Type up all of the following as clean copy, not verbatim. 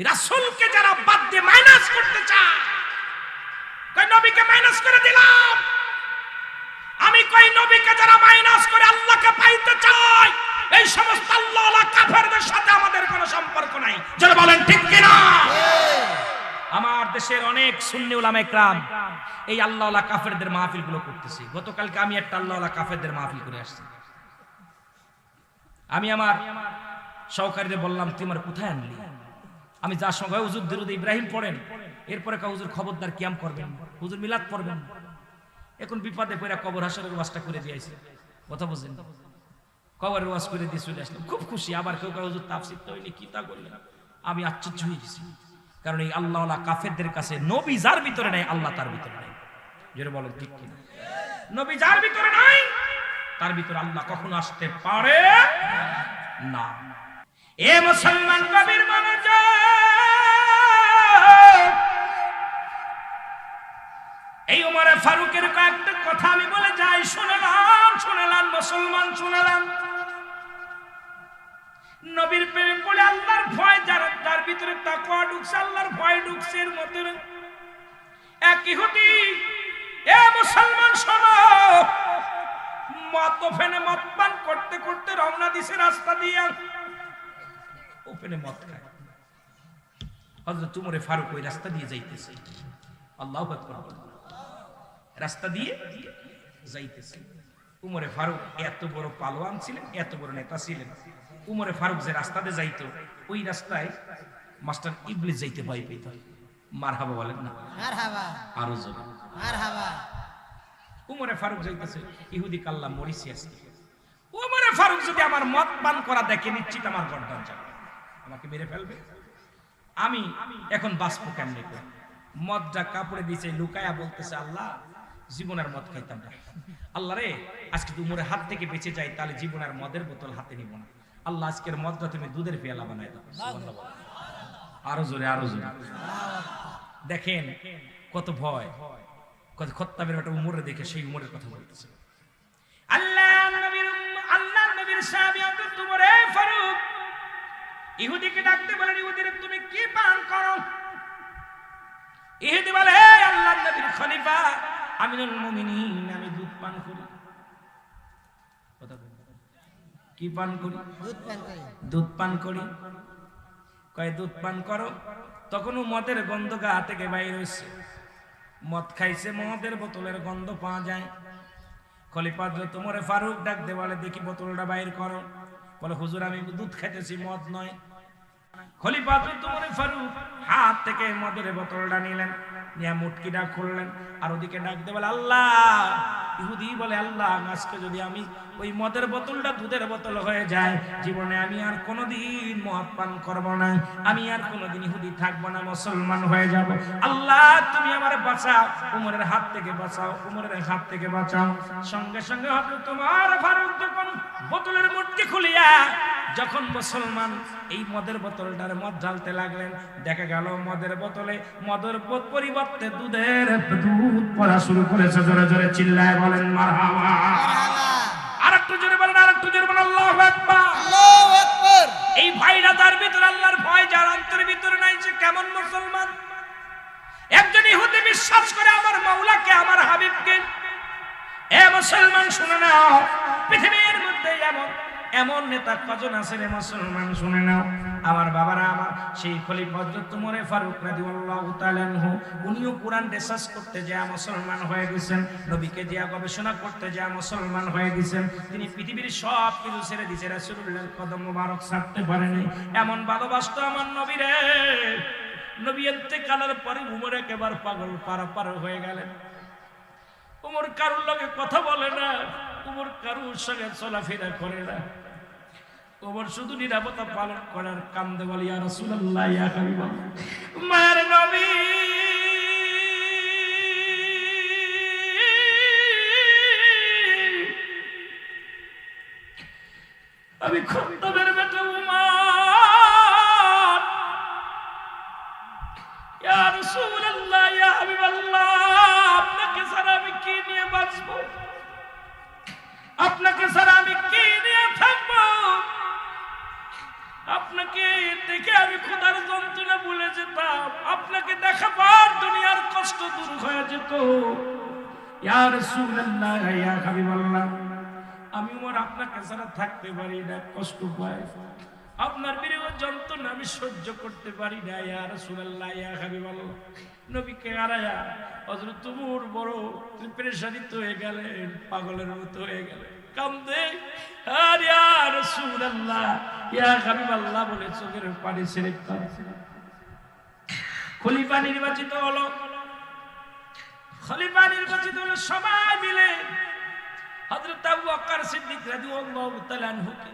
রাসূলকে যারা বাদ দিয়ে মাইনাস করতে চায়, কই নবীকে মাইনাস করে দিলাম, আমি কই নবীকে যারা মাইনাস করে আল্লাহকে পাইতে চায়, এই সমস্ত আল্লাহওয়ালা কাফেরদের সাথে আমাদের কোনো সম্পর্ক নাই। যারা বলেন ঠিক কিনা? আমার দেশের অনেক সুন্নি উলামায়ে কেরাম এই আল্লাহওয়ালা কাফেরদের মাহফিলগুলো করতেছে। গতকালকে আমি একটা আল্লাহওয়ালা কাফেরদের মাহফিল করে আসছি। আমি আমার সহকারীদের বললাম, তুই আমার কোথায় আনলি? আমি যার সঙ্গে হুজুর দরুদ ইব্রাহিম পড়েন, এরপরে হুজুর খবরদার কিয়াম করবেন, হুজুর মিলাদ পড়বেন। এখন বিপদে পড়ে কবর হাসরের ওয়াজটা করে দিয়েছে। কথা বুঝেন? কবরের ওয়াজ করে দিয়ে চলে আসলাম, খুব খুশি। আবার কেউ কেউ হুজুর তাফসীর তো হইনি, কি তা করলেন? আমি আশ্চর্য হয়ে গেছি, কারণ এই আল্লাহওয়ালা কাফেরদের কাছে নবী যার ভিতরে নাই, আল্লাহ তার ভিতরে নাই। যেটা বলেন ঠিক কিনা? নবী যার ভিতরে নাই, তার ভিতরে আল্লাহ কখনো আসতে পারে না। এ মুসলমান কবির মানুষ, এই ওমরে ফারুকের কয়েকটা কথা আমি বলে যাই, শুনলাম মুসলমান, শুনলাম। নবীর প্রেমে পড়ে আল্লাহর ভয় যার ভিতরে তাকওয়া ঢুকছে, আল্লাহর ভয় ঢুকছে, এর মতো এক ইহুদি, এ মুসলমান শোনো, মদ পান করতে করতে রওনা দিছে রাস্তা দিয়ে, ওপেনে মদ খায়। হযরত উমরে ফারুক ওই রাস্তা দিয়ে যাইতেছে, আল্লাহু আকবার, রাস্তা দিয়ে যাইতেছে। উমরে ফারুক এত বড় পালোয়ান ছিলেন, এত বড় নেতা ছিলেন। উমরে ফারুক যে রাস্তাতে যাইতো, ওই রাস্তায় মাস্টার ইবলিস যাইতে ভয় পেত। মারহাবা বলেন না? মারহাবা, আরো জোরে মারহাবা। উমরে ফারুক যাইতেছে, ইহুদি কাল্লা মরিসিয়াস। উমরে ফারুক যদি আমার মদ পান করা দেখে, নিশ্চিত আমার গর্দান যাবে, আমাকে মেরে ফেলবে। আমি এখন বাঁচবো কেমনে করে? মদটা কাপড়ে দিয়েছে, লুকায়া বলতেছে, আল্লাহ জীবন আর মদ খাইতাম না। আল্লাহ রে, আজকে উমরের হাত থেকে বেঁচে যাই, তাহলে জীবন আর মদের বোতল হাতে নিব না। আল্লাহ আজকের মদটা তুমি দুধের পেয়ালা বানাই দাও। আরো জোরে, আরো জোরে। দেখেন কত ভয়, কত খত্তাবের একটা উমরে দেখে সেই উমরের কথা বলতেছে। আল্লাহ নবীর সাহাবী হযরত উমরে ফারুক ইহুদিকে ডাকতে বলেন, ইহুদিরে তুমি কি পান করো? ইহুদি বলে, হে আল্লাহর নবীর খলিফা আমিনুল মুমিনিন, আমি দুধ পান করি। কি পান করি? দুধ পান করি। কয় দুধ পান করো, তখনও মদের গন্ধ গা থেকে বাইর হইছে। মদ খাইছে, মদের বোতলের গন্ধ পাওয়া যায়। খলিফা হযরত উমরে ফারুক ডাকতে বলে, দেখি বোতলটা বাইর করো। বলে, হুজুর আমি দুধ খাইতেছি, মদ নয়। খলিফা হযরত উমরে ফারুক হাত থেকে মদের বোতলটা নিলেন, নিয়ে মুটকিটা খুললেন, আর ওদিকে ডাকতে বলে, আল্লাহ। ইহুদি বলে, আল্লাহ আজকে যদি আমি ওই মদের বোতলটা দুধের বোতল হয়ে যায়, জীবনে আমি আর কোনোদিন মদ পান করব না, আমি আর কোনোদিন ইহুদি থাকবো না, মুসলমান হয়ে যাব। আল্লাহ তুমি আমার বাঁচাও, উমরের হাত থেকে বাঁচাও, উমরের হাত থেকে বাঁচাও। সঙ্গে সঙ্গে হযরত উমর ফারুক যখন বোতলের মুটকি খুলিয়া যখন মুসলমান এই মদের বোতলটার মদ ঢালতে লাগলেন, দেখা গেল মদের বোতলে মদের পরিবর্তে দুধ পড়া শুরু করেছে। জোরে জোরে চিল্লায় বলেন মারহাবা। আরেকটু জোরে বলেন, আরেকটু জোরে বলেন, আল্লাহু আকবার, আল্লাহু আকবার। এই ভাইরা তার ভিতরে আল্লাহর ভয় যার অন্তরের ভিতরে নাই, সে কেমন মুসলমান? একজন ইহুদি বিশ্বাস করে আমার মাওলাকে, আমার হাবিবকে। এ মুসলমান শুনে নাও, পৃথিবীর মধ্যে এমন নেতা কজন আছে রে মুসলমান, শুনে নাও। আমার বাবারা, আমার সেই খলিফা হযরত উমরে ফারুক রাদিয়াল্লাহু তাআলা আনহু, উনিও কোরআন রিসার্চ করতে যায় মুসলমান হয়ে গেছেন, নবীকে দিয়া গবেষণা করতে যায় মুসলমান হয়ে গেছেন। তিনি পৃথিবীর সব কিছু ছেড়ে দিয়েছে, রাসূলুল্লাহর কদম মোবারক ছাড়তে পারেনি। এমন ভালোবাসতো আমার নবীরে, নবী ইন্তেকালের পরে উমর একেবারে পাগল পার হয়ে গেলেন। উমর কারুর লগে কথা বলে না, উমর কারুর সঙ্গে চলাফেরা করে না। উমর শুধু নিরাপত্তা পালন করার কান্দে বলে, ইয়া রাসূলুল্লাহ, ইয়া হাবিবাল্লাহ, মায়ের নবী, আমি খত্তাবের বেটা উমর, ইয়া রাসূলুল্লাহ, ইয়া হাবিবাল্লাহ, আপনাকে ছাড়া আমি কি নিয়ে বাঁচবো? আপনাকে ছাড়া আমি কি নিয়ে থাকবো? আপনাকে দেখে আমি খোদার যন্ত্রণা ভুলে দূর হয়ে যেত। ইয়া রাসূলুল্লাহ, ইয়া হাবিবাল্লাহ, আমি ওমর আপনাকে ছাড়া থাকতে পারি না, কষ্ট পাই, আপনার বিরহ যন্ত্রণা আমি সহ্য করতে পারি না। ইয়া রাসূলুল্লাহ, ইয়া হাবিবাল্লাহ, নবীকে হারায়া হযরত ওমর বড় পেরেশানিত হয়ে গেলেন, পাগলের মতো হয়ে গেলেন, কান্দে। আর ইয়া রাসূলুল্লাহ, ইয়া হাবিবাল্লাহ বলে চোখের পানি ছেড়ে কাঁদছে। খলিফা নির্বাচিত হলো, খলিফা নির্বাচিত হলো, সবাই মিলে হযরত আবু বকর সিদ্দিক রাদিয়াল্লাহু তাআলা আনহুকে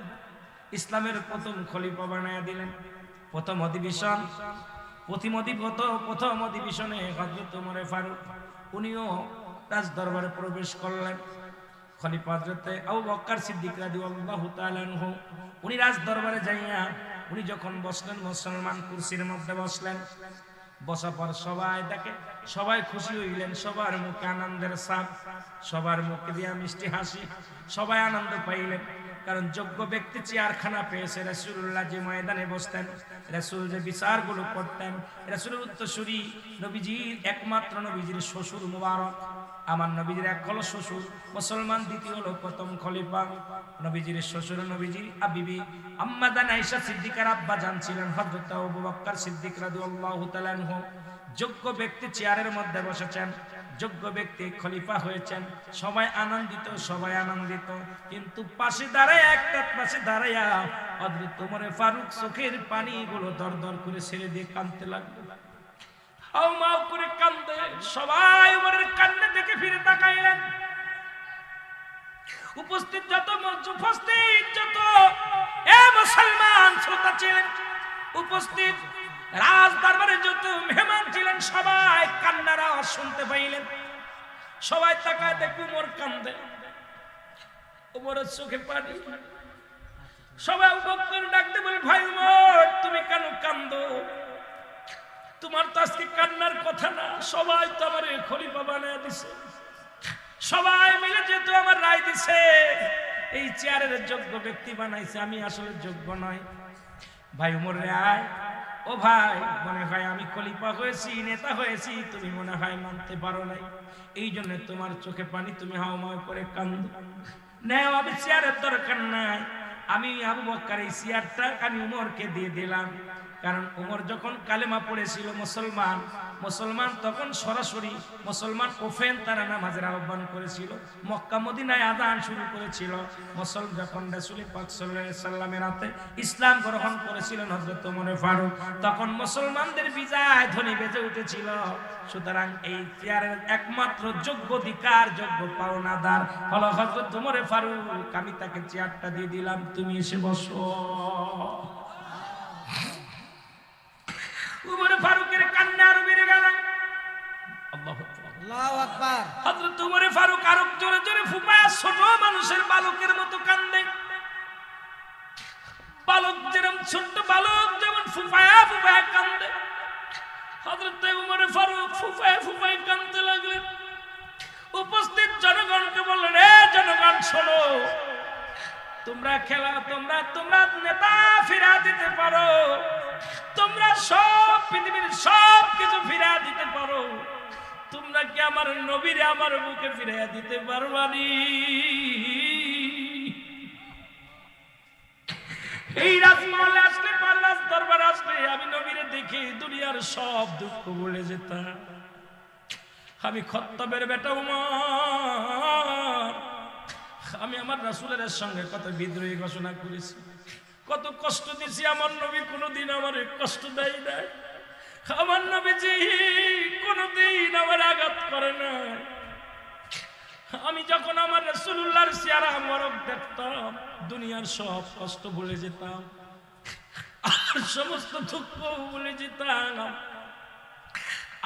ইসলামের প্রথম খলিফা বানায়া দিলেন। প্রথম অধিবেশনে হযরত ওমর ফারুক উনিও রাজ দরবারে প্রবেশ করলেন। খলিফা হযরত আবু বকর সিদ্দিক রাদিয়াল্লাহু তাআলা আনহু উনি রাজ দরবারে যাইয়া উনি যখন বসলেন, মুসলমান কুরসির মধ্যে বসলেন। বসার পর সবাই দেখে, সবাই খুশি হইলেন, সবার মুখে আনন্দের ছাপ, সবার মুখে দিয়া মিষ্টি হাসি, সবাই আনন্দ পাইলেন। কারণ যোগ্য ব্যক্তি চেয়ারখানা পেয়েছে। রাসূলুল্লাহ যে ময়দানে বসতেন, রাসূল যে বিচারগুলো করতেন, রাসূলের উত্তরসূরি নবীজির একমাত্র নবীজির শ্বশুর মুবারক, আমার নবীজির এক হলো শ্বশুর মুসলমান, দ্বিতীয় হলো প্রথম খলিফা নবীজির শ্বশুর, নবীজির বিবি আম্মা জান আয়েশা সিদ্দিকার আব্বা জান ছিলেন হযরত আবু বকর সিদ্দিক রাদিয়াল্লাহু তাআলা আনহু। যোগ্য ব্যক্তি চেয়ারের মধ্যে বসেছেন, যোগ্য ব্যক্তি খলিফা হয়েছেন, সবাই আনন্দিত। কিন্তু পাশে দাঁড়াইয়া হযরত ওমর ফারুক চোখের পানিগুলো দরদর করে ছেড়ে দিয়ে কাঁদতে লাগলো, হাউমাউ করে কান্দে। সবাই ওমরের কান্না দেখে ফিরে তাকাইলেন। উপস্থিত যত মুসলমান শ্রোতা ছিলেন, উপস্থিত রাজ দরবারে যত মেহমান ছিলেন, সবাই কান্নার আওয়াজ শুনতে পাইলেন। সবাই তাকায় দেখে ওমর কান্দে, ওমরের চোখে পানি। সবাই আবু বকর ডাকতে বলে, ভাই ওমর, তুমি কেন কান্দো? তোমার তো আজকে কান্নার কথা না, সবাই তো আমার খলিফা বানায় দিছে, সবাই মিলে যেহেতু আমার রায় দিছে, এই চেয়ারের যোগ্য ব্যক্তি বানাইছে, আমি আসলে যোগ্য নয়। ভাই ওমর রে আয়, ও ভাই, মনে হয় আমি খলিফা হয়েছি, নেতা হয়েছি, তুমি মনে হয় মানতে পারো নাই, এই জন্য তোমার চোখে পানি, তুমি হাওমাও করে কান্দো। নেও, আমি চেয়ারের দরকার নাই, আমি আবু বকর এই চেয়ারটা আমি ওমরকে দিয়ে দিলাম। কারণ ওমর যখন কালেমা পড়েছিল মুসলমান তখন সরাসরি মুসলমান ওফেন তারা নামাজের আহ্বান করেছিল, মক্কা মদিনায় আযান শুরু করেছিল। যখন রাসূল পাক সাল্লাল্লাহু আলাইহি সাল্লামের হাতে ইসলাম গ্রহণ করেছিলেন হযরত ওমর ফারুক, তখন মুসলমানদের বিজয় ধ্বনি বেজে উঠেছিল। সুতরাং এই চেয়ারের একমাত্র যোগ্য অধিকার, যোগ্য পাওনাদার হলো হযরত ওমর ফারুক। আমি তাকে চেয়ারটা দিয়ে দিলাম, তুমি এসে বসো। ওমর ফারুকের কান্না আরো বেড়ে গেল। আল্লাহু আকবার। হযরত ওমর ফারুক আরো জোরে জোরে ফুপায়, ছোট মানুষের বালকের মতো কান্দে। বালক যেরকম, ছোট বালক যেমন ফুপায় কান্দে, হযরত ওমর ফারুক ফুপায় কান্দতে লাগলেন। উপস্থিত জনগণকে বললেন, এ জনগণ শোনো, তোমরা নেতা ফিরা দিতে পারো, তোমরা সব পৃথিবীর সব কিছু ফিরা দিতে পারো, তোমরা কি আমার নবীরে আমার বুকে ফিরাইয়া দিতে পারবানি? এই রাজমহলে আসলে, পাল্লাস দরবার আসলে আমি নবীরে দেখে দুনিয়ার সব দুঃখ ভুলে যেতাম। আমি খত্তাবের বেটা উমর, আমি আমার রাসূলের সঙ্গে কত বিদ্রোহী ঘোষণা করেছি, কত কষ্ট দিছি। আমার নবী কোনোদিন আমার কষ্ট দেয় নাই, আমার নবীজি কোনোদিন আমার আঘাত করে না। আমি যখন আমার রাসূলুল্লাহর চেহারা মোবারক দেখতাম, দুনিয়ার সব কষ্ট ভুলে যেতাম, আর সমস্ত দুঃখ ভুলে যেতাম।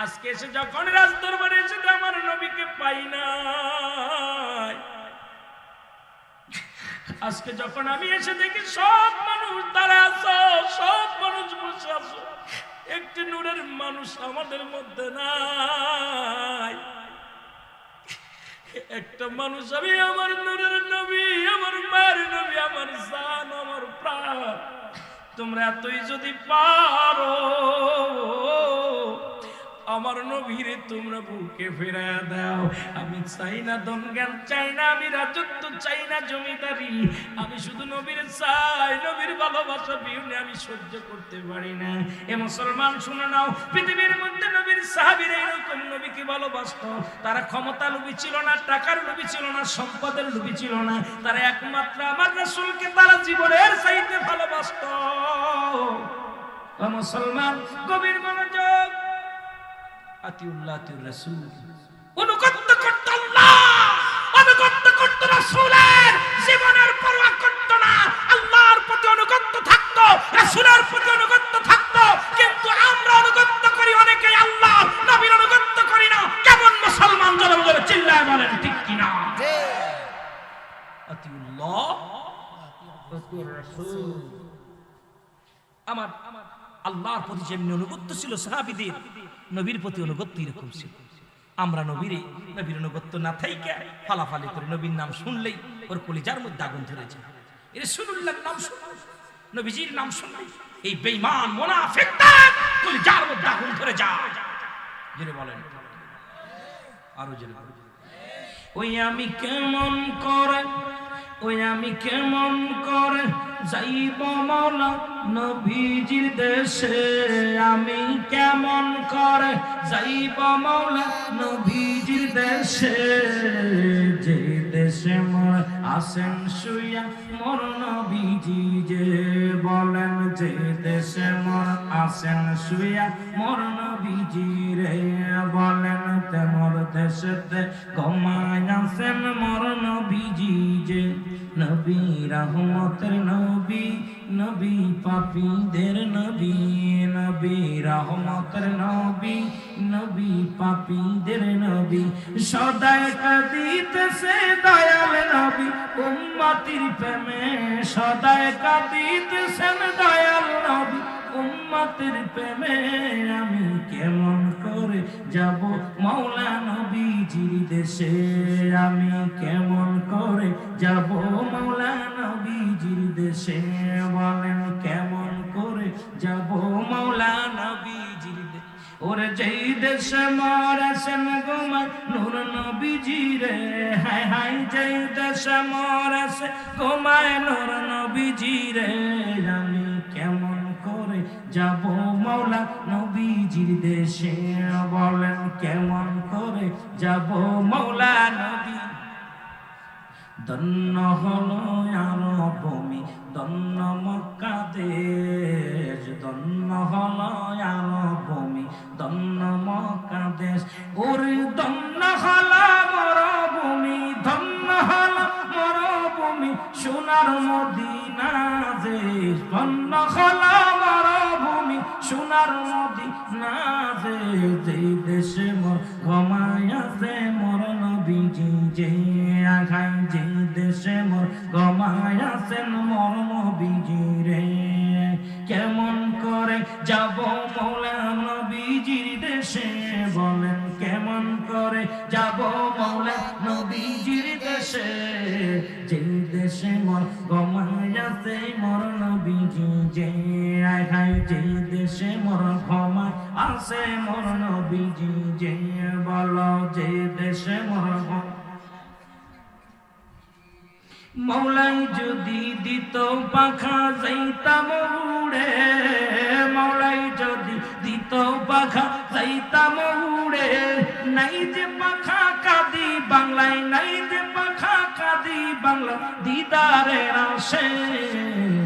আজকে এসে যখন রাজ দরবারে এসে আমার নবীকে পাই না, আজকে যখন আমি এসে দেখি সব মানুষ দাঁড়ায় আছো, সব মানুষ বসে আছো, একটি নূরের মানুষ আমাদের মধ্যে নাই। একটা মানুষ, আমি আমার নূরের নবী, আমার মায়ের নবী, আমার জান, আমার প্রাণ, তোমরা এতই যদি পারো আমার নবীরে তোমরা বুকে ফেরায়া দাও। আমি চাই না ধন জ্ঞান, চাই না আমি রাজত্ব, চাই না জমিদারি, আমি শুধু নবীর চাই, নবীর ভালোবাসা বিহুনে আমি সহ্য করতে পারি না। এ মুসলমান শুনে নাও, পৃথিবীর মধ্যে নবীর সাহাবীরা এরকম নবীকে ভালোবাসতো। তারা ক্ষমতা লোভী ছিল না, টাকার লোভী ছিল না, সম্পদের লোভী ছিল না, তারা একমাত্র আমার রাসূলকে তারা জীবনের চাইতে ভালোবাসতো। ও মুসলমান, গভীর মনোযোগ, আতিউল্লাহ আতিউর রাসূল, অনুগত করত আল্লাহ, অনুগত করত রাসূলের, জীবনের পরোয়া করত না, আল্লাহর প্রতি অনুগত থাকতো, রাসূলের প্রতি অনুগত থাকতো। কিন্তু আমরা অনুগত করি অনেকে আল্লাহ, নবীর অনুগত করি না। কেমন মুসলমান জোরে জোরে চিল্লায় বলেন ঠিক কি না? আতিউল্লাহ আতিউর রাসূল। আমার আল্লাহর প্রতি যেমনি অনুগত্য ছিল সাহাবীদের, নবীর প্রতি অনুগত্য এরকম ছিল। আমরা নবীর অনুগত্য না থাইকা ফালাফালি করে নবীর নাম শুনলেই ওর কলিজার মধ্যে আগুন ধরে যায়। রাসূলুল্লাহর নাম শুনলে, নবীজির নাম শুনলে এই বেঈমান মুনাফিকদের কলিজার মধ্যে আগুন ধরে যায়। জোরে বলেন, আরো জোরে বলেন। ওই আমি কেমন করে, ওই আমি কেমন করে যাইব মাওলা নবীজির দেশে, আমি কেমন করে যাইব মাওলা নবীজির দেশে, যে দেশে মোর আসেন শুইয়া মোর নবীজি, যে বলেন যে দেশে মোর আসেন শুইয়া মোর নবীজি রে, বলেন তেমর দেশেতে ঘুমায় আছেন মোর নবীজি, যে নবী রহমতের নবী, নবী পাপীদের নবী, নবী রহমতের নবী, নবী পাপীদের নবী, সদাই কাঁদিতেছে দয়াল নবী উম্মতির প্রেমে, সদাই কাঁদিতেছেন দয়াল নবী উম্মতের প্রেমে, আমি কেমন করে যাব মাওলা নবীজির দেশে, আমি কেমন করে যাব মাওলা নবীজির দেশে, বলেন কেমন করে যাব মাওলা নবীজির দেশে। ওরে যেই দেশে মরেছেন গোমায় নূর নবীজি রে, হায় হায় যেই দেশে মরেছে গোমায় নূর নবীজি রে, আমি কেমন করে যাব মাওলা নবীজির দেশে, বলেন কেমন করে যাব মাওলা নবী। ধন্য হলো আরব ভূমি, ধন্য মক্কা দেশ, ধন্য হলো আরব ভূমি, ধন্য মক্কা দেশ, ওরে ধন্য হলো মরুভূমি, ধন্য হলো মরুভূমি, সোনার মদিনা দেশ, ধন্য হলো মরুভূমি, সোনার মদিনা দেশ, যেই দেশে মোর ঘুমায় আছে মোর নবীজি, যে আঘায় যে দেশে মোর ঘুমায় আছেন মোর নবীজি রে, কেমন করে যাব মাওলা নবীজির দেশে, বলেন কেমন করে যাব মাওলা নবীজির দেশে, যে দেশে মোর ঘুমায় আছে মোর নবীজি, যে আঘায় যে দেশে মোর ঘুমায় আছে মোর নবীজি, যে বলো যে দেশে মোর মৌলাই যদি দিত পাখা যাইতাম উড়ে, মৌলাই যদি দিত পাখা যাইতাম উড়ে, নাই যে পাখা কাঁদি বাংলায়, নাই যে পাখা কাঁদি বাংলা দিদারের আসে,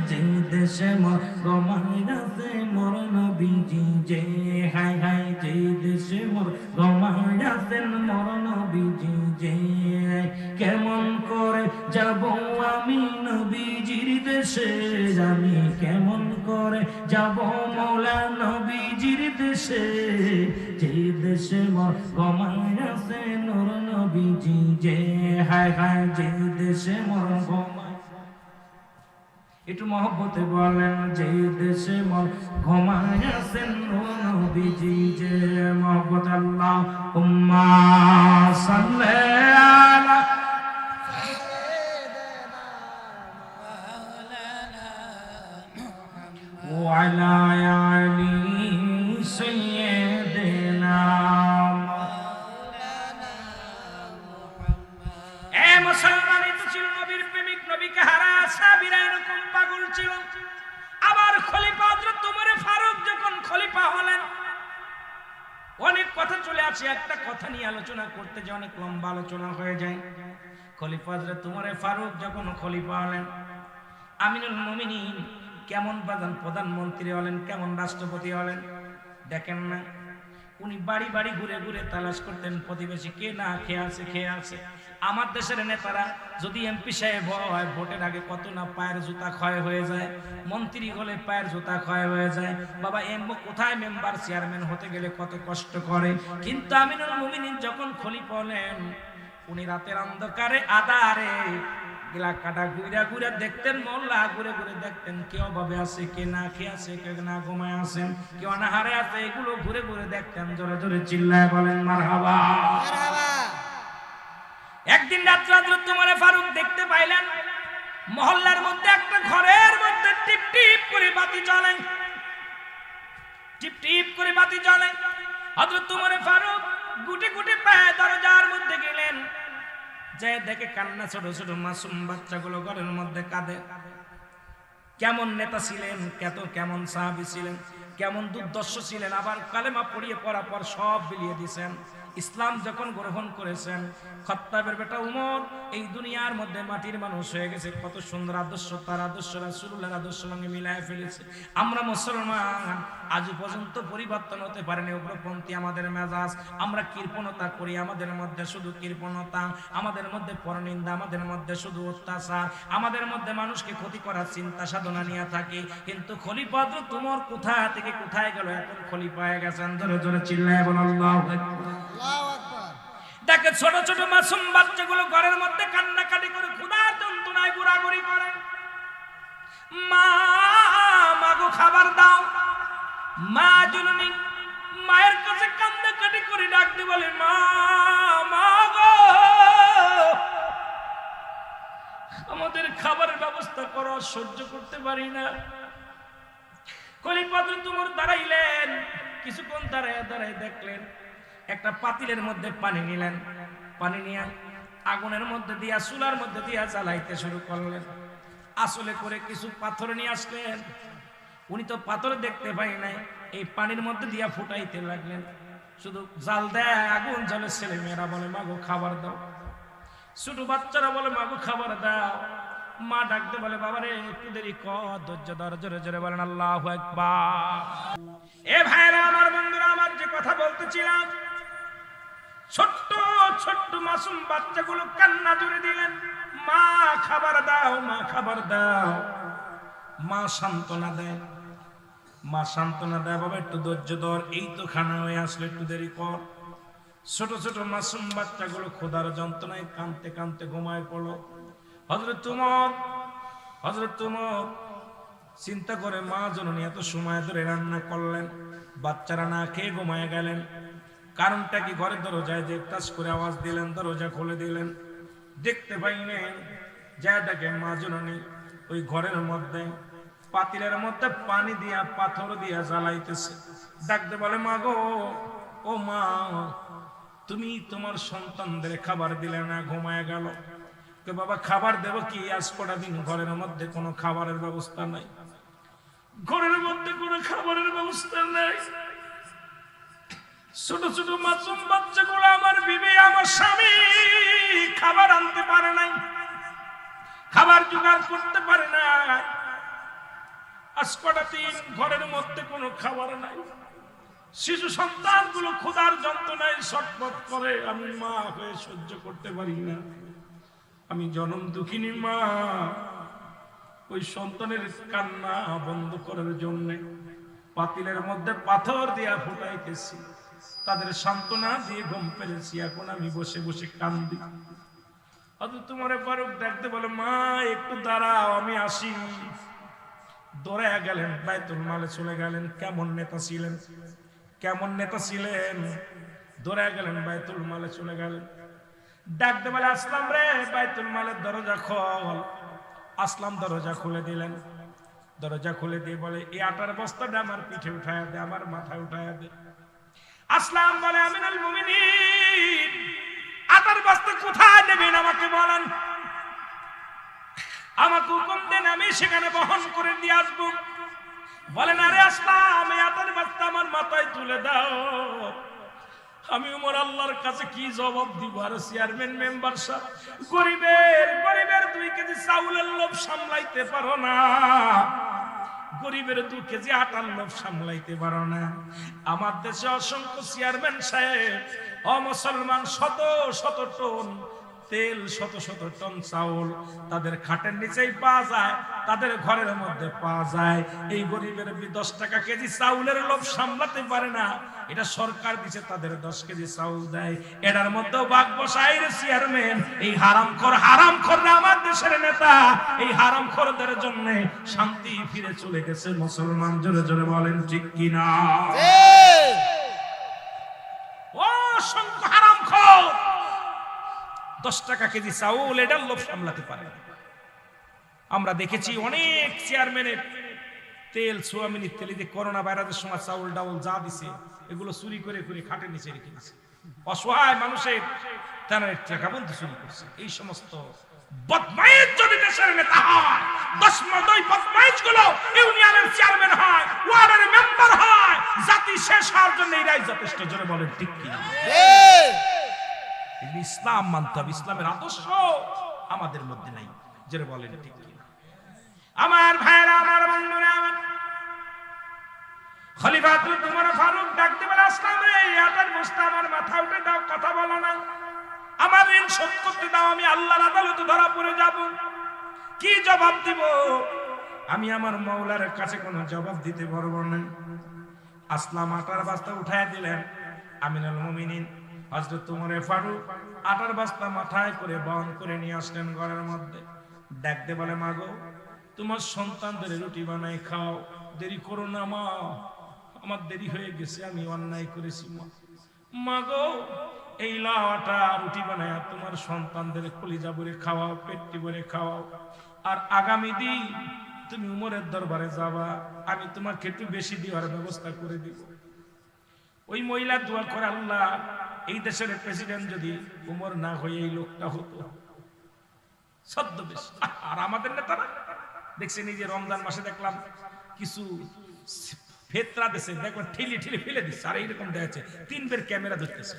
যে দেশে মোর ঘুমায় আছে মোর নবীজি, যে হায় হায় যে দেশে মোর ঘুমায় আছেন মোর নবীজি, যে কেমন করে যাব আমি নবীজির দেশে, আমি কেমন করে যাব মাওলা নবীজির দেশে, যে দেশে মোর ঘুমায় আছে নূর নবীজি, যে হায় হায় যে দেশে মোর ঘুমায়। একটু মহব্বতে বলেন যে দেশে মোর ঘুমায় আছেন নূর নবীজি, যে মহব্বত আল্লাহুম্মা সাল্লি আলা وعلى آل سيدنا আসে একটা কথা নিয়ে আলোচনা করতে যে অনেক লম্বা আলোচনা হয়ে যায়। খলিফা হযরত উমর ফারুক যখন খলিফা হলেন, আমিনুল মুমিনিন কেমন প্রধানমন্ত্রী হলেন, কেমন রাষ্ট্রপতি হলেন দেখেন না। উনি বাড়ি বাড়ি ঘুরে ঘুরে তালাশ করতেন প্রতিবেশী কে না খেয়ে আছে। আমার দেশের নেতারা যদি এমপি সাহেব হয়, ভোটের আগে কত না পায়ের জুতা ক্ষয় হয়ে যায়, মন্ত্রী হলে পায়ের জুতা ক্ষয় হয়ে যায়। বাবা কোথায় মেম্বার চেয়ারম্যান হতে গেলে কত কষ্ট করে। কিন্তু আমিনুল মুমিনিন যখন খলিফা হলেন, উনি রাতের অন্ধকারে আধারে এলাকাটা ঘুরে ঘুরে দেখতেন, মহল্লা ঘুরে ঘুরে দেখতেন কে অভাবে আছে, কে না খেয়ে আছে, কে না ঘুমায় আছেন, কে অনাহারে আছে, এগুলো ঘুরে ঘুরে দেখতেন। জোরে জোরে চিল্লায় বলেন মারহাবা। একদিন রাত্রে হযরত উমর ফারুক দেখতে পাইলেন মহল্লার মধ্যে একটা ঘরের মধ্যে টিপ টিপ করে বাতি জ্বলে, টিপ টিপ করে বাতি জ্বলে। হযরত উমর ফারুক গুটি গুটি পায়ে দরজার মধ্যে গেলেন, যে দেখে কান্না, ছোট ছোট মাসুম বাচ্চাগুলো ঘরের মধ্যে কাঁদে। কেমন নেতা ছিলেন, কেমন সাহাবী ছিলেন, কেমন দুর্দর্শ ছিলেন, আবার কালেমা পড়িয়ে পড়ার পর সব বিলিয়ে দিয়েছেন। ইসলাম যখন গ্রহণ করেছেন, খাত্তাবের বেটা উমর এই দুনিয়ার মধ্যে মাটির মানুষ হয়ে গেছে। কত সুন্দর আদর্শ, তার আদর্শ রাসূলুল্লাহর আদর্শের সঙ্গে মিলায় ফেলেছে। আমরা মুসলমান আজ পর্যন্ত পরিবর্তন হতে পারেনি। উগ্রপন্থী আমাদের মেজাজ, আমরা কৃপণতা করি, আমাদের মধ্যে শুধু কৃপণতা, আমাদের মধ্যে পরনিন্দা, আমাদের মধ্যে শুধু অত্যাচার, আমাদের মধ্যে মানুষকে ক্ষতি করার চিন্তা সাধনা নিয়ে থাকি। কিন্তু খলিফা হযরত উমর কোথা থেকে কোথায় গেল, এখন খলিফা হয়ে গেছেন। জোরে জোরে চিল্লায় বলেন আল্লাহু আকবার। দেখে ছোট ছোট মাসুম বাচ্চাগুলো ঘরের মধ্যে কান্নাকাটি করে ক্ষুধার যন্ত্রণায় ঘোরাঘুরি করে। মা মাগো খাবার দাও। মা জননী মায়ের কাছে কান্নাকাটি করে ডাকতে বলে মা মাগো আমাদের খাবারের ব্যবস্থা করো, সহ্য করতে পারি না। খলিফা হযরত উমর দাঁড়াইলেন, কিছুক্ষণ দাঁড়ায় দেখলেন একটা পাতিলের মধ্যে পানি নিলেন, পানি নিয়ে আগুনের মধ্যে দিয়া চুলার মধ্যে দিয়া জ্বালাইতে শুরু করলেন। আসলে করে কিছু পাথর নিয়ে আসলেন, উনি তো পাথর দেখতে পাই নাই, এই পানির মধ্যে দিয়া ফুটাইতে লাগলেন। শুধু জাল দেয়, আগুন জ্বলে। ছেলে মেয়েরা বলে মাগো খাবার দাও, ছোট বাচ্চারা বলে মাগো খাবার দাও। মা ডাকতে বলে বাবারে একটু দেরি কর, ধৈর্য ধর। জোরে জোরে বলেন আল্লাহু আকবার। এ ভাইরা আমার, বন্ধুরা আমার, যে কথা বলতেছিলাম, ছোট্ট ছোট্ট মাসুম বাচ্চাগুলো কান্না জুড়ে দিলেন, মা খাবার দাও, মা খাবার দাও। মা সান্ত্বনা দেয়, মা সান্ত্বনা দেয় বাবা একটু ধৈর্য ধর, এই তো খানা হয়ে আসলে, একটু দেরি কর। ছোট ছোট মাসুম বাচ্চাগুলো ক্ষুধার যন্ত্রণায় কাঁদতে কাঁদতে ঘুমায় পড়ল। হযরত উমর চিন্তা করে মা জননী এত সময় ধরে রান্না করলেন, বাচ্চারা না খেয়ে ঘুমায় গেলেন। কারণটা কি? ঘরের দরজায় যে কাজ করে আওয়াজ দিলেন, দরজা খুলে দিলেন, দেখতে পাইলেন যা দেখে মা জননী ওই ঘরের মধ্যে পাতিলের মধ্যে পানি দিয়া পাথর দিয়া জ্বালাইতেছে। ডাকতে বলে মা গো, ও মা তুমি তোমার সন্তানদের খাবার দিলে না, ঘুমায় গেল। বাবা খাবার দেব কি, আজ কটা দিন ঘরের মধ্যে কোনো খাবারের ব্যবস্থা নাই, ঘরের মধ্যে কোনো খাবারের ব্যবস্থা নাই। ছোট ছোট মাসুম বাচ্চাগুলো আমার বিবি আমার স্বামী খাবার আনতে পারে নাই, খাবার জোগাড় করতে পারে না। আজ কটা দিন ঘরের মধ্যে কোনো খাবার নাই। শিশু সন্তানগুলো ক্ষুধার যন্ত্রণায় ছটফট করে, আমি মা হয়ে সহ্য করতে পারি না। আমি জনম দুঃখিনী মা, ওই সন্তানের কান্না বন্ধ করার জন্য পাতিলের মধ্যে পাথর দিয়া ফুটাইতেছি, তাদের সান্ত্বনা দিয়ে ঘুম পেরেছি। এখন আমি বসে বসে কান্দি। হযরত উমর ফারুক ডাকতে বলে মা একটু দাঁড়াও, আমি আসি। দৌড়ায়া গেলেন, বাইতুল মালে চলে গেলেন। কেমন নেতা ছিলেন, কেমন নেতা ছিলেন! দৌড়ায়া গেলেন, বাইতুল মালে চলে গেলেন। ডাকতে বলে আসলাম রে, বাইতুল মালের দরজা খোল। আসলাম দরজা খুলে দিলেন। দরজা খুলে দিয়ে বলে এই আটার বস্তাটা আমার পিঠে উঠায়া দে, আমার মাথায় উঠায়া দে। আসলাম বলে আমিনুল মুমিনিন আটার বস্তা কোথায় নেবেন আমাকে বলেন, আমাকে হুকুম দেন, আমি সেখানে বহন করে দিয়ে আসবো। বলেন আরে আসলাম এই আটার বস্তা আমার মাথায় তুলে দাও। আমি উমর আল্লাহর কাছে কি জবাব দিব? আর চেয়ারম্যান মেম্বার সব গরিবের 2 কেজি চাউলের লোভ সামলাইতে পারো না, গরিবের 2 কেজি আটার লোভ সামলাইতে পারো না। আমার দেশে অসংখ্য চেয়ারম্যান সাহেব অমুসলমান শত শত টন তেল, শত শত টন চাউল তাদের খাটের নিচেই পাওয়া যায়, তাদের ঘরের মধ্যে পাওয়া যায়। এই গরিবের 10 টাকা কেজি চাউলের লোভ সামলাতে পারে না, এটা সরকার দিছে তাদের 10 কেজি চাউল দেয়, এটার মধ্যে ভাগ বসায় চেয়ারম্যান। এই হারামখোররা আমার দেশের নেতা, এই হারামখোরদের জন্য শান্তি ফিরে চলে গেছে। মুসলমান জোরে জোরে বলেন ঠিক কিনা? অসংখ্য হারামখোর 10 টাকা কেজি চাউল এটার লোভ সামলাতে পারে না। আমরা দেখেছি অনেক চেয়ারম্যানের তেল, সোয়াবিনের তেল, যে করোনা ভাইরাসের সময় চাউল ডাউল যা দিছে এগুলো চুরি করে করে খাটের নিচে রেখে দিছে। অসহায় মানুষের তারা টাকা বন্ধু চুরি করছে। এই সমস্ত বদমাইশ যদি দেশের নেতা হয়, 10 বদমাইশ গুলো ইউনিয়নের চেয়ারম্যান হয়, ওয়ার্ডের মেম্বার হয়, জাতি শেষ হওয়ার জন্য এরাই যথেষ্ট। জোরে বলেন ঠিক কিনা? ইসলাম মানতে হবে, ইসলামের আদর্শ আমাদের মধ্যে নাই। জোরে বলেন ঠিক কিনা? আমার ভাইরা, আমার বন্ধুরা, আমার খলিফাতুল উমর ফারুক ডাকতে বলে, আসলাম রে, আটার বস্তা আমার মাথা উঠে দাও, কথা বলো না, আমার ঋণ শোধ করতে দাও, আমি আল্লাহর আদালতে ধরা পড়ে যাব। কি জবাব দিব? আমি আমার মাওলার কাছে কোনো জবাব দিতে পারবো না। আসলাম আটার বস্তা উঠায় দিলেন। আমিনুল মুমিনিন হযরত উমর ফারুক আটার বস্তা মাথায় করে বহন করে নিয়ে আসলেন ঘরের মধ্যে। ডাকতে বলে, মাগো, তোমার সন্তানদের রুটি বানাই খাও, দেরি করো না মা, আমার দেরি হয়ে গেছে, আমি অন্যায় করেছি মা। মাগো, এই লাও আটা, রুটি বানায় তোমার সন্তানদের কলিজা ভরে খাওয়াও, পেটটি ভরে খাওয়াও। আর আগামী দিন তুমি উমরের দরবারে যাবা, আমি তোমাকে একটু বেশি দেওয়ার ব্যবস্থা করে দিব। ওই মহিলা দোয়া করে, আল্লাহ, এই দেশের প্রেসিডেন্ট যদি উমর না হয়ে এই লোকটা হতো ছদ্মবেশ। আর আমাদের নেতারা দেখছেন, এই যে রমজান মাসে দেখলাম কিছু ফেতরা দেশে দেখবেন ঠেলে ঠেলে ফেলে দিচ্ছে, আর এইরকম দেখাচ্ছে 3 বের ক্যামেরা ধরতেছে,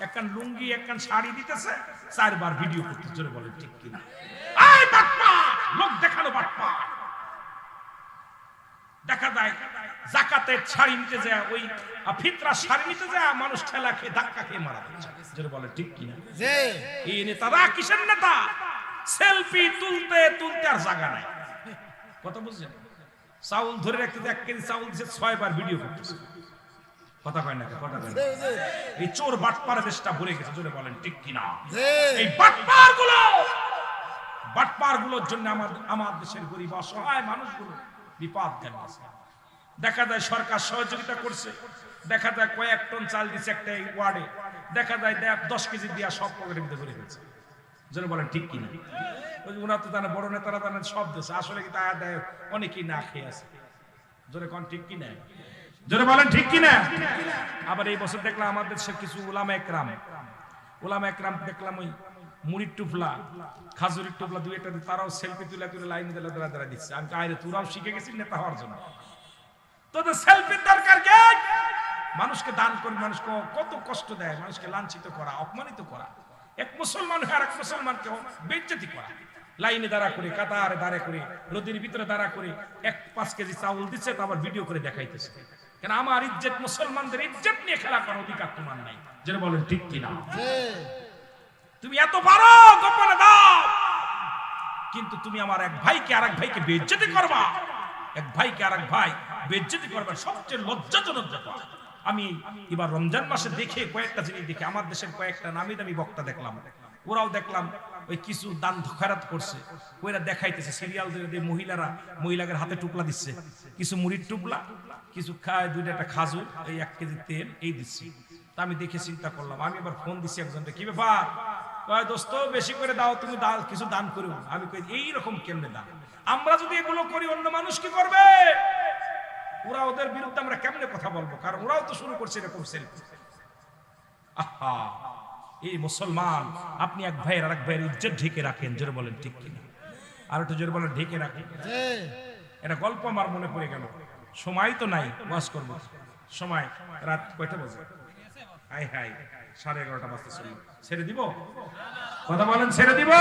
একখান লুঙ্গি একখান শাড়ি দিতেছে, 4 বার ভিডিও করতেছে। জোরে বলে ঠিক কিনা? এই বাটপার, লোক দেখানো বাটপার। দেখা যায় যাকাতের শাড়ি নিতে যায়, ওই ফিতরা শাড়ি নিতে যায়, মানুষ ঠেলা খেয়ে ধাক্কা খেয়ে মারা যাচ্ছে। জোরে বলে ঠিক কিনা? এই নেতারা কিসের নেতা? সেলফি তুলতে তুলতে আর জায়গা নাই। কথা বুঝছেন? চাউল ধরে রাখতে 1 কেজি চাউল দিচ্ছে, 6 বার ভিডিও করতেছে। কথা কয় না? কথা কয় না? এই চোর বাটপার দেশটা ভরে গেছে। জোরে বলেন ঠিক কিনা? এই বাটপার গুলোর জন্য আমার দেশের গরিব অসহায় মানুষগুলো বিপদ গেছে। দেখা যায় সরকার সহযোগিতা করছে, দেখা যায় কয়েক টন চাল দিচ্ছে একটা ওয়ার্ডে, দেখা যায় 10 কেজি দিয়া সব পকেটের মধ্যে ভরে গেছে। জোরে বলেন ঠিক কিনা? ওনারা তো জানে, বড় নেতারা জানেন সব দেশে, আসলে কি তা দেয় অনেকেই না খেয়ে আছে। জোরে কোন ঠিক কিনা? জোরে বলেন ঠিক কিনা? আবার এই বছর দেখলাম আমাদের দেশের কিছু উলামা একরাম দেখলাম ওই মুড়ির টুপলা, খাজুরের টুপলা 2-1টা, তারাও সেলফি তুলে তুলে লাইন দিলে দাঁড়া দিচ্ছে। আমি আরে তোরাও শিখে গেছিস নেতা হওয়ার জন্য, তোদের সেলফির দরকার কে? মানুষকে দান করে মানুষকে কত কষ্ট দেয়, মানুষকে লাঞ্ছিত করা, অপমানিত করা, এক মুসলমান আর এক মুসলমানকে বেইজ্জতি করা, লাইনে দাঁড়া করে, কাতারে দাঁড়া করে, নদীর ভিতরে দাঁড়া করে 1-5 কেজি চাউল দিচ্ছে, তো আবার ভিডিও করে দেখাইতেছে। কেন? আমার ইজ্জত, মুসলমানদের ইজ্জত নিয়ে খেলা করার অধিকার তোমার নাই। যেটা বলেন ঠিক কিনা? তুমি এত পারো গোপনে দাও, কিন্তু তুমি আমার এক ভাইকে আরেক ভাইকে বেইজ্জতি করবা, এক ভাইকে আরেক ভাই বেইজ্জতি করবা, সবচেয়ে লজ্জাজনক ব্যাপার। আমি এবার রমজান মাসে দেখে কয়েকটা জিনিস দেখে, আমার দেশের কয়েকটা নামি দামি বক্তা দেখলাম, ওরাও দেখলাম ওই কিছু দান খয়রাত করছে, ওইরা দেখাইতেছে সিরিয়াল দিয়ে মহিলাদের হাতে টুকলা দিচ্ছে, কিছু মুড়ির টুকলা, কিছু খায়, 2টা খাজুর, এই 1 কেজি তেল, এই দিচ্ছি। তা আমি দেখে চিন্তা করলাম, আমি এবার ফোন দিচ্ছি একজনকে, কি ব্যাপার? কয়, দোস্ত বেশি করে দাও, তুমি কিছু দান করো। আমি কই, এইরকম কেমনে দান? আমরা যদি এগুলো করি অন্য মানুষ কি করবে? ওরা, ওদের বিরুদ্ধে আমরা কেমনে কথা বলবো? কারণ ওরাও তো শুরু করছে এরকম সেলফি। আহা, এই মুসলমান, আপনি এক ভাইয়ের আরেক ভাইয়ের ইজ্জত ঢেকে রাখেন। জোরে বলেন ঠিক কিনা? আর একটু জোরে বলেন ঢেকে রাখেন। এটা গল্প আমার মনে পড়ে গেল, সময় তো নাই ওয়াজ করব। সময় রাত কয়টা বাজে? হাই হাই 11:30 বাজতে চলল, ছেড়ে দিব? কথা বলেন, ছেড়ে দিব?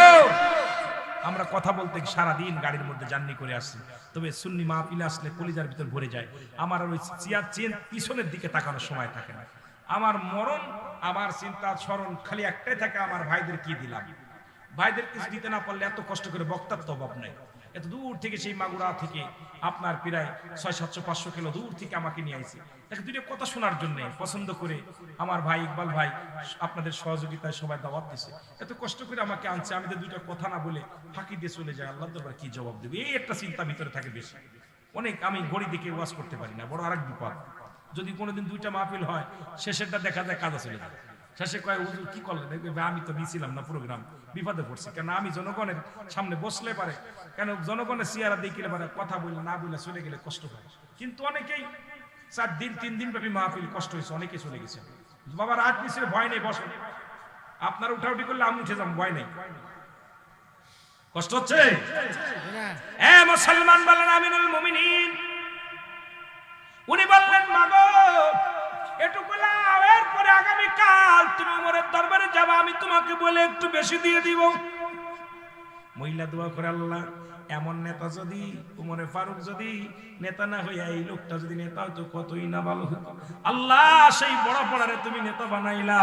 আমরা কথা বলতে সারাদিন গাড়ির মধ্যে জার্নি করে আসছি, তবে সুন্নি মাহফিলে আসলে কলিজার ভিতর ভরে যায়। আমার আর ওই চেয়ার পিছনের দিকে তাকানোর সময় থাকে না। আমার মরণ, আমার চিন্তা স্মরণ খালি একটাই থাকে, আমার ভাইদের কি দিলাম। ভাইদের কিছু দিতে না পারলে এত কষ্ট করে বক্তার তো অভাব নাই। এত দূর থেকে সেই মাগুরা থেকে আপনার প্রায় 600-700-500 কিলো দূর থেকে আমাকে নিয়ে আইছে তাকে দুটো কথা শোনার জন্য, পছন্দ করে আমার ভাই ইকবাল ভাই আপনাদের সহযোগিতায় সবাই দাওয়াত দিছে, এত কষ্ট করে আমাকে আনছে। আমি তো দুইটা কথা না বলে ফাঁকি দিয়ে চলে যাই, আল্লাহর দরবারে কি জবাব দেবে, এই একটা চিন্তা ভিতরে থাকে বেশি। অনেক আমি ঘড়ি দেখে ওয়াজ করতে পারি না, বড় আরেক বিপদ। যদি কোনোদিন দুইটা মাহফিল হয়, শেষেরটা দেখা যায় কাজা চলে যায়। শেষে কয় হুজুর কি করলেন, আমি তো নিয়েছিলাম না প্রোগ্রাম, বিপদে পড়ছি। কেন আমি জনগণের সামনে বসলে পারে, কেন জনগণের চেহারা দেখিলে পারে, কথা বললে না বললে চলে গেলে কষ্ট হয়। কিন্তু অনেকেই 4 দিন 3 দিন ব্যাপী মাহফিল কষ্ট হয়েছে, অনেকে চলে গেছে। বাবা রাত নিচে ভয় নেই, বসো, আপনার উঠাউটি করলে আমি উঠে যাবো, ভয় নেই। কষ্ট হচ্ছে? মুসলমান বলেন আমিনুল মুমিনিন, উনি বললেন মাগো এটুকু লাও, এরপরে আগামীকাল তুমি ওমরের দরবারে যাবা, আমি তোমাকে বলে একটু বেশি দিয়ে দিব। মহিলা দোয়া করে, আল্লাহ এমন নেতা যদি, ওমরে ফারুক যদি নেতা না হইয়া এই লোকটা যদি নেতা হতো কতই না ভালো হতো। আল্লাহ সেই বড় পড়ারে তুমি নেতা বানাইলা,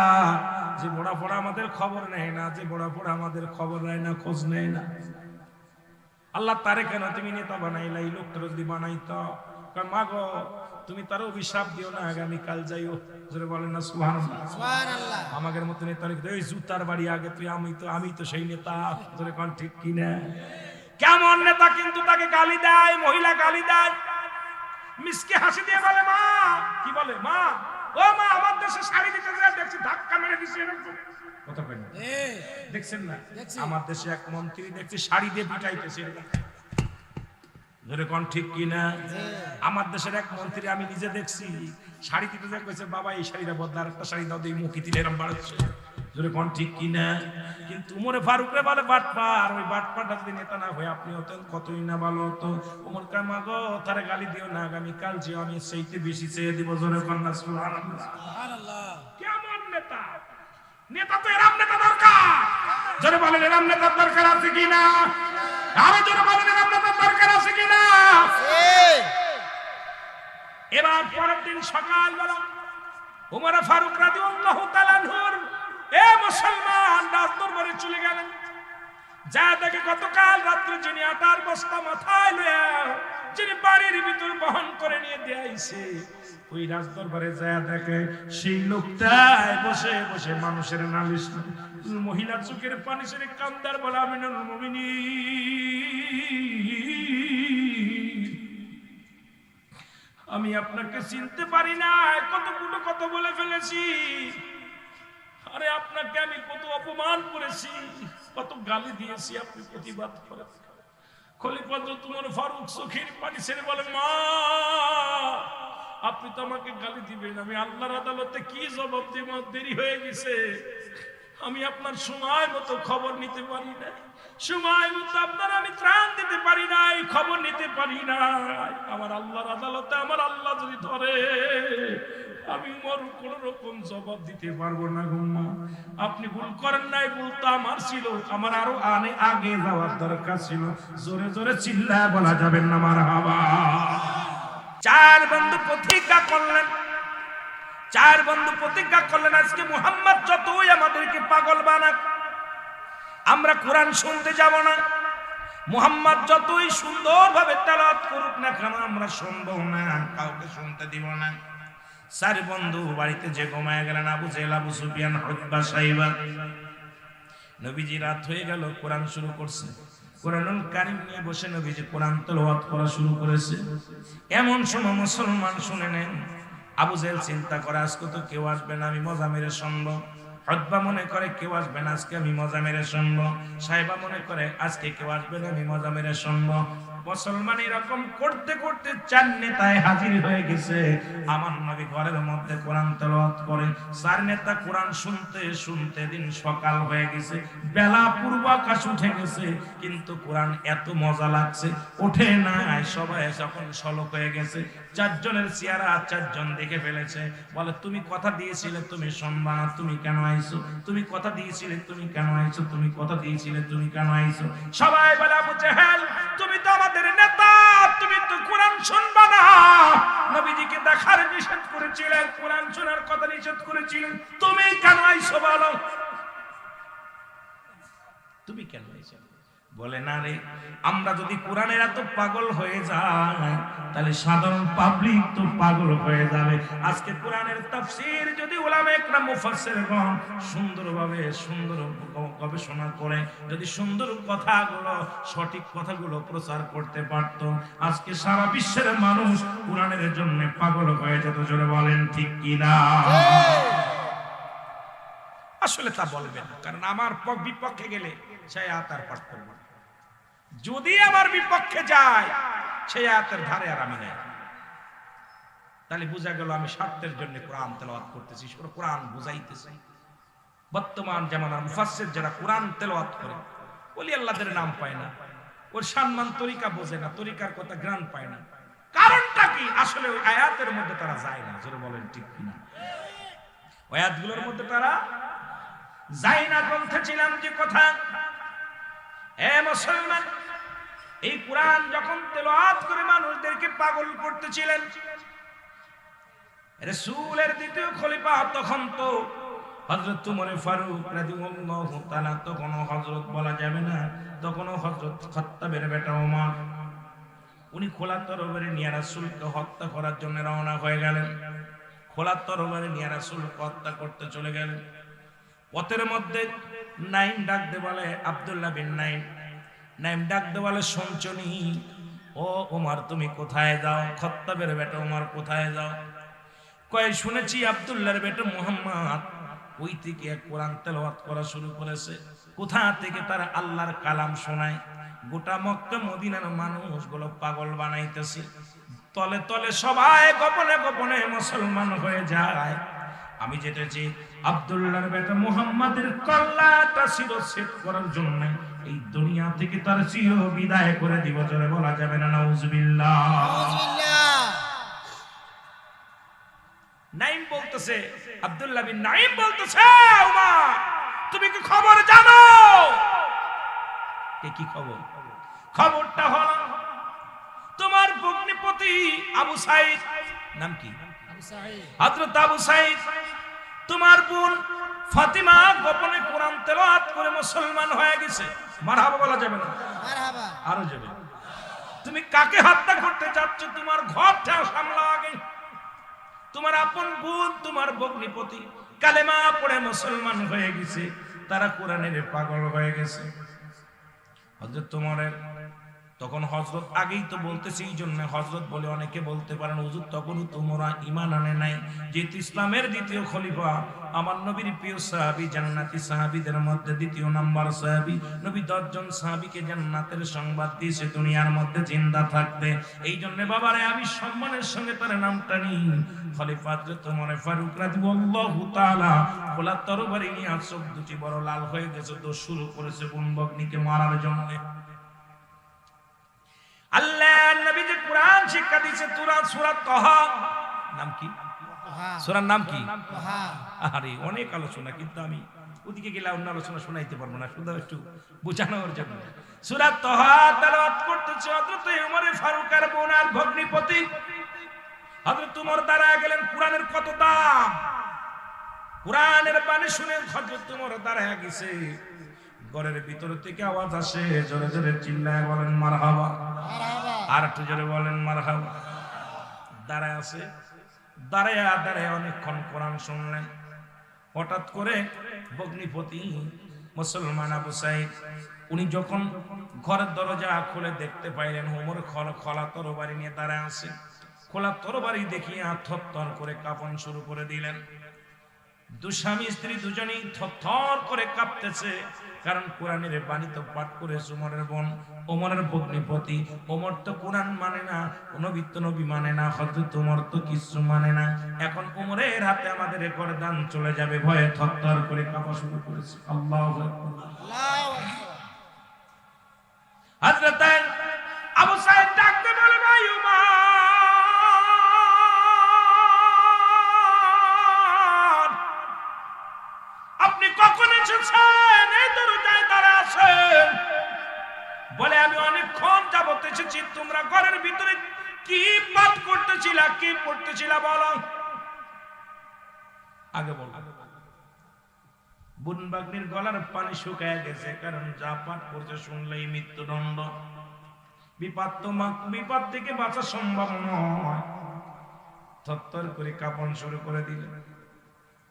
যে বড় পড়া আমাদের খবর নেয় না, যে বড় পড়া আমাদের খবর নেয় না, খোঁজ নেয় না, আল্লাহ তারে কেন তুমি নেতা বানাইলা? এই লোকটা যদি বানাইতো, মা গো তুমি তার অভিশাপ দিও না, আগামীকাল যাইও। জোরে বলেন না সুবহানাল্লাহ। সুবহানাল্লাহ। আমাদের মত নেতা এই জুতার বাড়ি আগে তুই, আমি তো সেই নেতা। জোরে কোন ঠিক কি না? কেমন নেতা কিন্তু তাকে গালি দেয়, মহিলা গালি দেয়, মিসকে হাসি দিয়ে বলে মা, কি বলে মা, ও মা আমার দেশে শাড়ি দিতে যায় দেখছি ধাক্কা মেরে দিছে এরকম কথা কই না, দেখছেন না? আমার দেশে এক মন্ত্রী দেখছি শাড়ি দিয়ে পিটাইতেছে এরকম। জোরে কোন ঠিক কি না? আমার দেশের এক মন্ত্রী আমি নিজে দেখছি শাড়ি দিতে যায় কইছে বাবা এই শাড়িটা বদলা, আরেকটা শাড়ি দাও, এই মুখি দিলে এরকম বাড়ছে। জোরে কোন ঠিক কি না? কিন্তু উমরে ফারুক রে বলে বাটপার, ওই বাটপারটা যদি নেতা না হয়ে আপনি হতেন কতই না ভালো হতো। উমর কয় মা গো তারে গালি দিও না, আগামীকাল যে আমি সেইতে বেশি চেয়ে দিব। জোরে কোন না সুবহানাল্লাহ। সুবহানাল্লাহ। কেমন নেতা? নেতা তো এরকম নেতা দরকার। জোরে বলেন এরকম নেতা দরকার আছে কি না? আরো জোরে বলেন এরকম নেতা দরকার আছে কি না? এবার পরের দিন সকালবেলা উমর ফারুক রাদিয়াল্লাহু তাআলা আনহুর এ মুসলমান রাজদরবারে চলে গেলেন। যা দেখে গতকাল রাত্রে যিনি আটার বস্তা মাথায় লয়া যিনি বাড়ির ভিতর বহন করে নিয়ে দিয়েছে, ওই রাজদরবারে যা দেখে সেই লোকটাই বসে বসে মানুষের নালিশ, মহিলা চোখের পানি ছেড়ে কান্দার বলে আমিনুল মুমিনিন, আমি আপনাকে চিনতে পারি না, কতগুলো কথা বলে ফেলেছি, আরে আপনাকে আমি কত অপমান করেছি, কত গালি দিয়েছি, আপনি প্রতিবাদ করেন। খলিফা উমর ফারুক চোখের পানি ছেড়ে বলে মা আপনি তো আমাকে গালি দিবেন, আমি আল্লাহর আদালতে কি জবাব দেব, দেরি হয়ে গেছে, আমি আপনার সময় মতো খবর নিতে পারি না, সময় মতো আপনার আমি ত্রাণ দিতে পারি নাই, খবর নিতে পারি না, আমার আল্লাহর আদালতে আমার আল্লাহ যদি ধরে আমি উমর কোন রকম জবাব দিতে পারবো না। গুম্মা আপনি ভুল করেন নাই, ভুল তো আমার ছিল, আমার আরো আগে যাওয়ার দরকার ছিল। জোরে জোরে চিল্লায় বলা যাবেন না মারহাবা। চার বন্ধু প্রতিজ্ঞা করলেন, চার বন্ধু প্রতিজ্ঞা করলেন আজকে মুহাম্মদ যতই আমাদেরকে পাগল বানাক আমরা কোরআন শুনতে যাব না, মুহাম্মদ যতই সুন্দরভাবে তেলাওয়াত করুক না কেন আমরা শুনবো না, কাউকে শুনতে দিব না। চার বন্ধু বাড়িতে যে ঘুমায় গেলেন, আবু জেহেল, আবু সুফিয়ান, উতবা, সাইবা। নবীজি রাত হয়ে গেল, কোরআন শুরু করছে, কোরআনুল কারীম নিয়ে বসে নবীজি কোরআন তেলাওয়াত করা শুরু করেছে। এমন সময় মুসলমান শুনে নেন, আবু জেহেল চিন্তা করে আজকে তো কেউ আসবে না, আমি মজা মেরে শুনবো। উতবা মনে করে কেউ আসবে না, আজকে আমি মজা মেরে শুনবো। সাইবা মনে করে আজকে কেউ আসবে না, আমি মজা মেরে শুনবো। মুসলমান এরকম করতে করতে চার নেতায় হাজির হয়ে গেছে। আমার নবী ঘরের মধ্যে কোরআন তেলাওয়াত করে, চার নেতা কোরআন শুনতে শুনতে দিন সকাল হয়ে গেছে, বেলা পূর্বাকাশ উঠে গেছে, কিন্তু কোরআন এত মজা লাগছে ওঠে না। সবাই যখন শলক হয়ে গেছে, চারজনের চেহারা চারজন দেখে ফেলেছে। বলে তুমি কথা দিয়েছিলে তুমি শুনবা না, তুমি কেন আইছো? তুমি কথা দিয়েছিলে তুমি কেন আইছো? তুমি কথা দিয়েছিলে তুমি কেন আইছো? সবাই বলে আবু জাহেল তুমি তো আমাদের নেতা, তুমি তো কোরআন শুনবা না। নবীজিকে দেখার নিষেধ করেছিলেন, কোরআন শোনার কথা নিষেধ করেছিলেন, তুমি কেন আইছো বলো? তুমি কেন আইছো? বলে না রে, আমরা যদি কোরআনের এত পাগল হয়ে যাই তাহলে সাধারণ পাবলিক তো পাগল হয়ে যাবে। আজকে কোরআনের তাফসীর যদি উলামা একরাম মুফাসসিরগণ সুন্দরভাবে সুন্দর গবেষণা করে যদি সুন্দর কথাগুলো সঠিক কথাগুলো প্রচার করতে পারত, আজকে সারা বিশ্বের মানুষ কোরআনের জন্য পাগল হয়ে যেত। জোরে বলেন ঠিক কি না? আসলে তা বলবে না, কারণ আমার বিপক্ষে গেলে সেই আয়াত পাঠ করব। যদি আমার বিপক্ষে যায় সেই আয়াতের ধারে আর আমি নাই। তাহলে বোঝা গেল আমি স্বার্থের জন্য কোরআন তেলাওয়াত করতেছি, কোরআন বুঝাইতেছি। বর্তমান জামানার মুফাসসির যারা কোরআন তেলাওয়াত করে ওলি আল্লাহদের নাম পায় না, ওর সম্মান তরিকা বোঝে না, তরিকার কথা জ্ঞান পায় না। কারণটা কি? আসলে ওই আয়াতের মধ্যে তারা যায় না। জোরে বলেন ঠিক কিনা? ওই আয়াতগুলোর মধ্যে তারা যায় না। বলতেছিলাম যে কথা, এ মুসলমান, এই কোরআন যখন তেলাওয়াত করে মানুষদেরকে পাগল করতেছিলেন, রাসূলের দ্বিতীয় খলিফা তখন তো হযরত ওমর ফারুক রাদিয়াল্লাহু তাআলা, তখন হযরত বলা যাবে না, তখন হযরত খাত্তাবের বেটা ওমর, উনি খোলা তরবারি নিয়ে রাসূলকে হত্যা করার জন্য রওনা হয়ে গেলেন। খোলা তরবারি নিয়ে রাসূলকে হত্যা করতে চলে গেলেন। পথের মধ্যে নাইম ডাক দে বলে, আব্দুল্লাহ বিন নাইম, নাইম ডাক দে বলে, শুনছনি ও ওমর তুমি কোথায় যাও? খাত্তাবের বেটা ওমর কোথায় যাও? কয় শুনেছি আব্দুল্লাহর বেটা মুহাম্মদ ওই থেকে কোরআন তেলাওয়াত করা শুরু করেছে। কোথা থেকে তারা আল্লাহর কালাম শোনায়, গোটা মক্কা মদিনার মানুষগুলো পাগল বানাইতেছে। তলে তলে সবাই গোপনে গোপনে মুসলমান হয়ে যায়। আমি যেতেছি আব্দুল্লাহর বেটা মুহাম্মাদের কল্লাটা শিরচ্ছেদ করার জন্য এই দুনিয়া থেকে তার চির বিদায় করে দিব। জোরে বলা যাবে না নাউজুবিল্লাহ? নাইম বলতেছে, আব্দুল্লাহ বিন নাইম বলতেছে, ওমর তুমি কি খবর জানো? কি খবর? খবরটা হলো তোমার ভগ্নিপতি আবু সাঈদ, নাম কি? হযরত আবু সাঈদ, তোমার বোন ফাতিমা গোপনে কোরআন তেলাওয়াত করে মুসলমান হয়ে গেছে। মারহাবা বলা যাবে না? মারহাবা আরো যাবে। তুমি কাকে হত্যা করতে যাচ্ছ? তোমার ঘরটা সামলাও আগে। তোমার আপন বোন, তোমার ভগ্নিপতি কালেমা পড়ে মুসলমান হয়ে গেছে, তারা কোরআনের পাগল হয়ে গেছে। হযরত ওমরের তখন হযরত আগেই তো বলতেছি, এই জন্য হযরত বলে অনেকে বলতে পারেন হুজুর তখনও তোমরা ঈমান আনে নাই, যেহেতু ইসলামের দ্বিতীয় খলিফা আমার নবীর প্রিয় সাহাবী, জান্নাতি সাহাবীদের মধ্যে দ্বিতীয় নাম্বার সাহাবী, নবী 10 জন সাহাবীকে জান্নাতের সংবাদ দিয়েছে দুনিয়ার মধ্যে জিন্দা থাকতে। এই জন্য বাবারে আমি সম্মানের সঙ্গে তার নামটা নিই। খলিফা হযরত ওমর ফারুক রাদিয়াল্লাহু তাআলা খোলা তরবারি নিয়ে চোখ দুটি বড় লাল হয়ে গেছে, তো শুরু করেছে বোন ভগ্নিকে মারার জন্য। আল্লাহ নবী যে কোরআন শিক্ষা দিয়েছে, সূরা তাহা, নাম কি? সূরার নাম কি? আরে অনেক আলোচনা, কিন্তু আমি ওদিকে গেলে অন্য আলোচনা শোনাইতে পারবো না, শুধু একটু বোঝানোর জন্য। সূরা তাহা তেলাওয়াত করতেছে হযরত ওমর ফারুকের বোন আর ভগ্নিপতি হযরত ওমর দাঁড়ায় গেলেন। কোরআনের কত দাম! কোরআনের বাণী শুনে হযরত ওমর দাঁড়ায় গেছে। ঘরের ভিতর থেকে আওয়াজ আসে, জোরে জোরে চিল্লায় বলেন মারহাবা, আর একটু জোরে বলেন মারহাবা। দাঁড়ায় আছে, দাঁড়ায় অনেকক্ষণ কোরআন শুনলেন। হঠাৎ করে ভগ্নিপতি মুসলমান আবু সাঈদ, উনি যখন ঘরের দরজা খুলে দেখতে পাইলেন ওমর খোলা তরবারি নিয়ে দাঁড়ায় আছে। খোলা তরবারি দেখিয়ে থরথর করে কাঁপন শুরু করে দিলেন। স্বামী স্ত্রী দুজনেই থরথর করে কাঁপতেছে, কারণ কোরআনের বাণী তো পাঠ করেছে ওমরের বোন, ওমরের ভগ্নিপতি। ওমর তো কোরআন মানে না, নবী মানে না, হযরত ওমর তো কিছু মানে না। এখন ওমরের হাতে আমাদের গর্দান চলে যাবে, ভয়ে থরথর করে কাঁপা শুরু করেছে। আল্লাহু আকবার, আল্লাহু আকবার। হযরত আবু সাঈদ ডাকতে বলে, ভাই ওমর, আপনি কখন এসেছেন? এই দরজায় দাঁড়ায় আছেন। বলে, আমি অনেকক্ষণ যাবত এসেছি। তোমরা ঘরের ভিতরে কি পাঠ করতেছিলা, কি পড়তেছিলা বলো, আগে বলো। বোন বাগনির গলার পানি শুকায় গেছে, কারণ যা পাঠ করছে শুনলেই মৃত্যুদণ্ড। বিপদ থেকে বাঁচা সম্ভব নয়। থরথর করে কাঁপন শুরু করে দিল।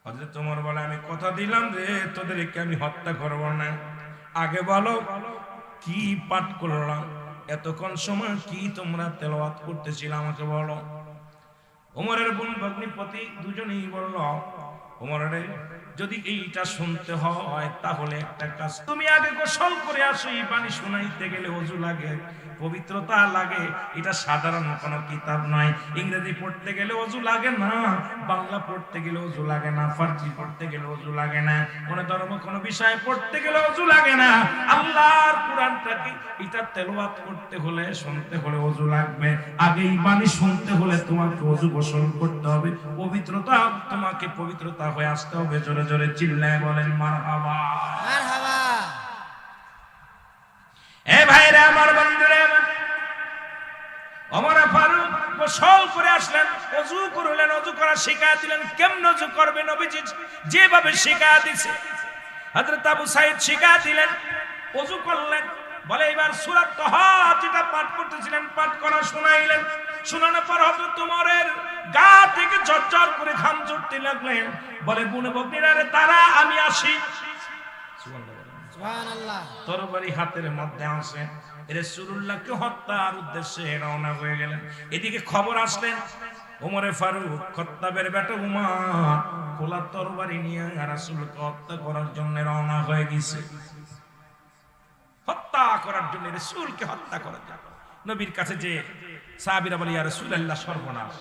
হযরত ওমর বলে, আমি কথা দিলাম রে, তোদেরকে আমি হত্যা করব না। আগে বলো কি পাঠ করলাম, এতক্ষণ সময় কি তোমরা তেলাওয়াত করতেছিলে আমাকে বলো। ওমরের বোন ভগ্নিপতি দুজনেই বলল, ওমর রে, যদি এইটা শুনতে হয় তাহলে একটা কাজ, তুমি আগে গোসল করে আসো। এই পানি শুনাইতে গেলে ওযু লাগে, পবিত্রতা লাগে। এটা সাধারণ কোনো কিতাব নয়। ইংরেজি পড়তে গেলে ওযু লাগে না, বাংলা পড়তে গেলে ওযু লাগে না, ফার্সি পড়তে গেলে ওযু লাগে না, কোন ধর্ম কোন বিষয় পড়তে গেলে ওযু লাগে না। আল্লাহর কোরআনটাকে এটা তেলাওয়াত করতে হলে, শুনতে হলে ওযু লাগবে। আগে এই পানি শুনতে হলে তোমাকে ওযু গোসল করতে হবে, পবিত্রতা, তোমাকে পবিত্রতা হয়ে আসতে হবে। জোরে জোরে চিল্লায় বলেন মারহাবা, মারহাবা। এ ভাইরা আমার, বন্ধুরা আমার, ওমর ফারুক গোসল করে আসলেন, ওযু করলেন, ওযু করা শিখায়া দিলেন। কেমন ওযু করবে নবীজি যেভাবে শিখায়া দিয়েছে, হযরত আবু সাঈদ শিখায়া দিলেন। ওযু করলেন, বলে এবার সূরা তাহা যেটা পাঠ করতেছিলেন পাঠ করা শোনাইলেন। শোনানোর পর হযরত ওমরের গা থেকে ঝরঝর করে ঘাম ঝরতে লাগলেন। বলে, বুনে বকনিরা রে, তারা আমি আসি। সুবহানাল্লাহ। তরবারি হাতের মধ্যে আছে, রাসূলুল্লাহকে হত্যার উদ্দেশ্যে রওনা হয়ে গেলেন। এদিকে খবর আসলেন, ওমরে ফারুক খত্তাবের বেটা উমর খোলা তরবারি নিয়ে রাসূলকে হত্যা করার জন্য রওনা হয়ে গেছে। হত্যা করার জন্য, রাসূলকে হত্যা করার জন্য। নবীর কাছে যে সাহাবীরা বলে, ইয়া রাসূলুল্লাহ, সর্বনাশ,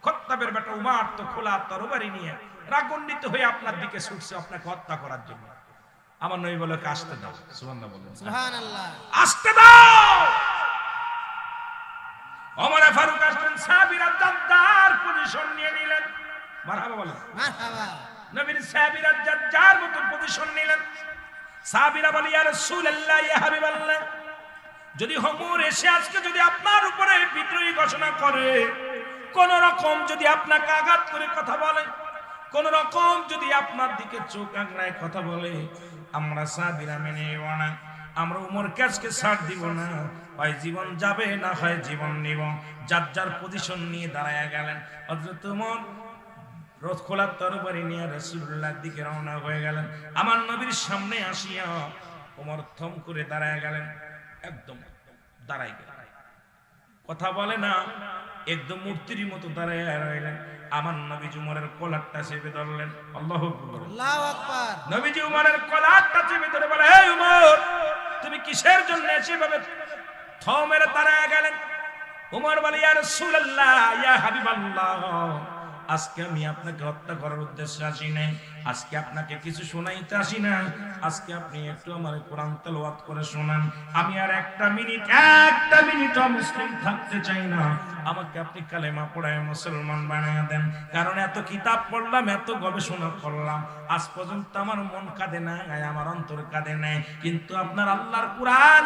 খত্তাবের বেটা উমর তো খোলা তরবারি নিয়ে রাগান্বিত হয়ে আপনার দিকে ছুটছে আপনাকে হত্যা করার জন্য। আমার নবী বলে, আসতে দাও। সুবহানাল্লাহ বলেন, সুবহানাল্লাহ, আসতে দাও। ওমর ফারুক আসলেন, সাহাবীরা দাদ্দার পজিশন নিয়ে নিলেন। মারহাবা বলেন, মারহাবা। নবীর সাহাবীরা দাদ্দার মতো পজিশন নিলেন। সাহাবীরা বলে, ইয়া রাসূলুল্লাহ, ইয়া হাবিবাল্লাহ, যদি ওমর এসে আজকে যদি আপনার উপরে বিদ্রোহী ঘোষণা করে, কোন রকম যদি আপনাকে আঘাত করে কথা বলে, কোন রকম যদি আপনার দিকে চোখ আঁকড়ায় কথা বলে, আমরা সাহাবীরা মেনে নেব না। আমরা ওমরকে আজকে ছাড় দিব না, হয় জীবন যাবে না হয় জীবন নিব। যার যার পজিশন নিয়ে দাঁড়ায় গেলেন। হযরত ওমর রথ খোলা তরবারি নিয়ে রাসূলুল্লাহর দিকে রওনা হয়ে গেলেন। আমার নবীর সামনে আসিয়া ওমর থম করে দাঁড়ায় গেলেন, একদম দাঁড়াই গেলেন, কথা বলে না, একদম মূর্তির মতো দাঁড়ায় রইলেন। আমার নবীজি উমরের কলারটা চেপে ধরলেন। আল্লাহু আকবার, আল্লাহু আকবার। নবীজি উমরের কলারটা চেপে ধরে বলে, হে উমর, তুমি কিসের জন্য এভাবে থম মেরে দাঁড়ায় গেলেন? উমর বলে, ইয়া রাসূলুল্লাহ, ইয়া হাবিবাল্লাহ, আজকে আমি আপনাকে হত্যা করার উদ্দেশ্যে আসি নাই, আজকে আপনাকে কিছু শোনাইতে আসি না। আজকে আপনি একটু আমার কোরআন তেলাওয়াত করে শোনান। আমি আর একটা মিনিট মুসলিম থাকতে চাই না। আমাকে আপনি কালেমা পড়ায় মুসলমান বানায় দেন। কারণ এত কিতাব পড়লাম, এত গবেষণা করলাম, আজ পর্যন্ত আমার মন কাঁদে না, আমার অন্তর কাঁদে নাই। কিন্তু আপনার আল্লাহর কোরআন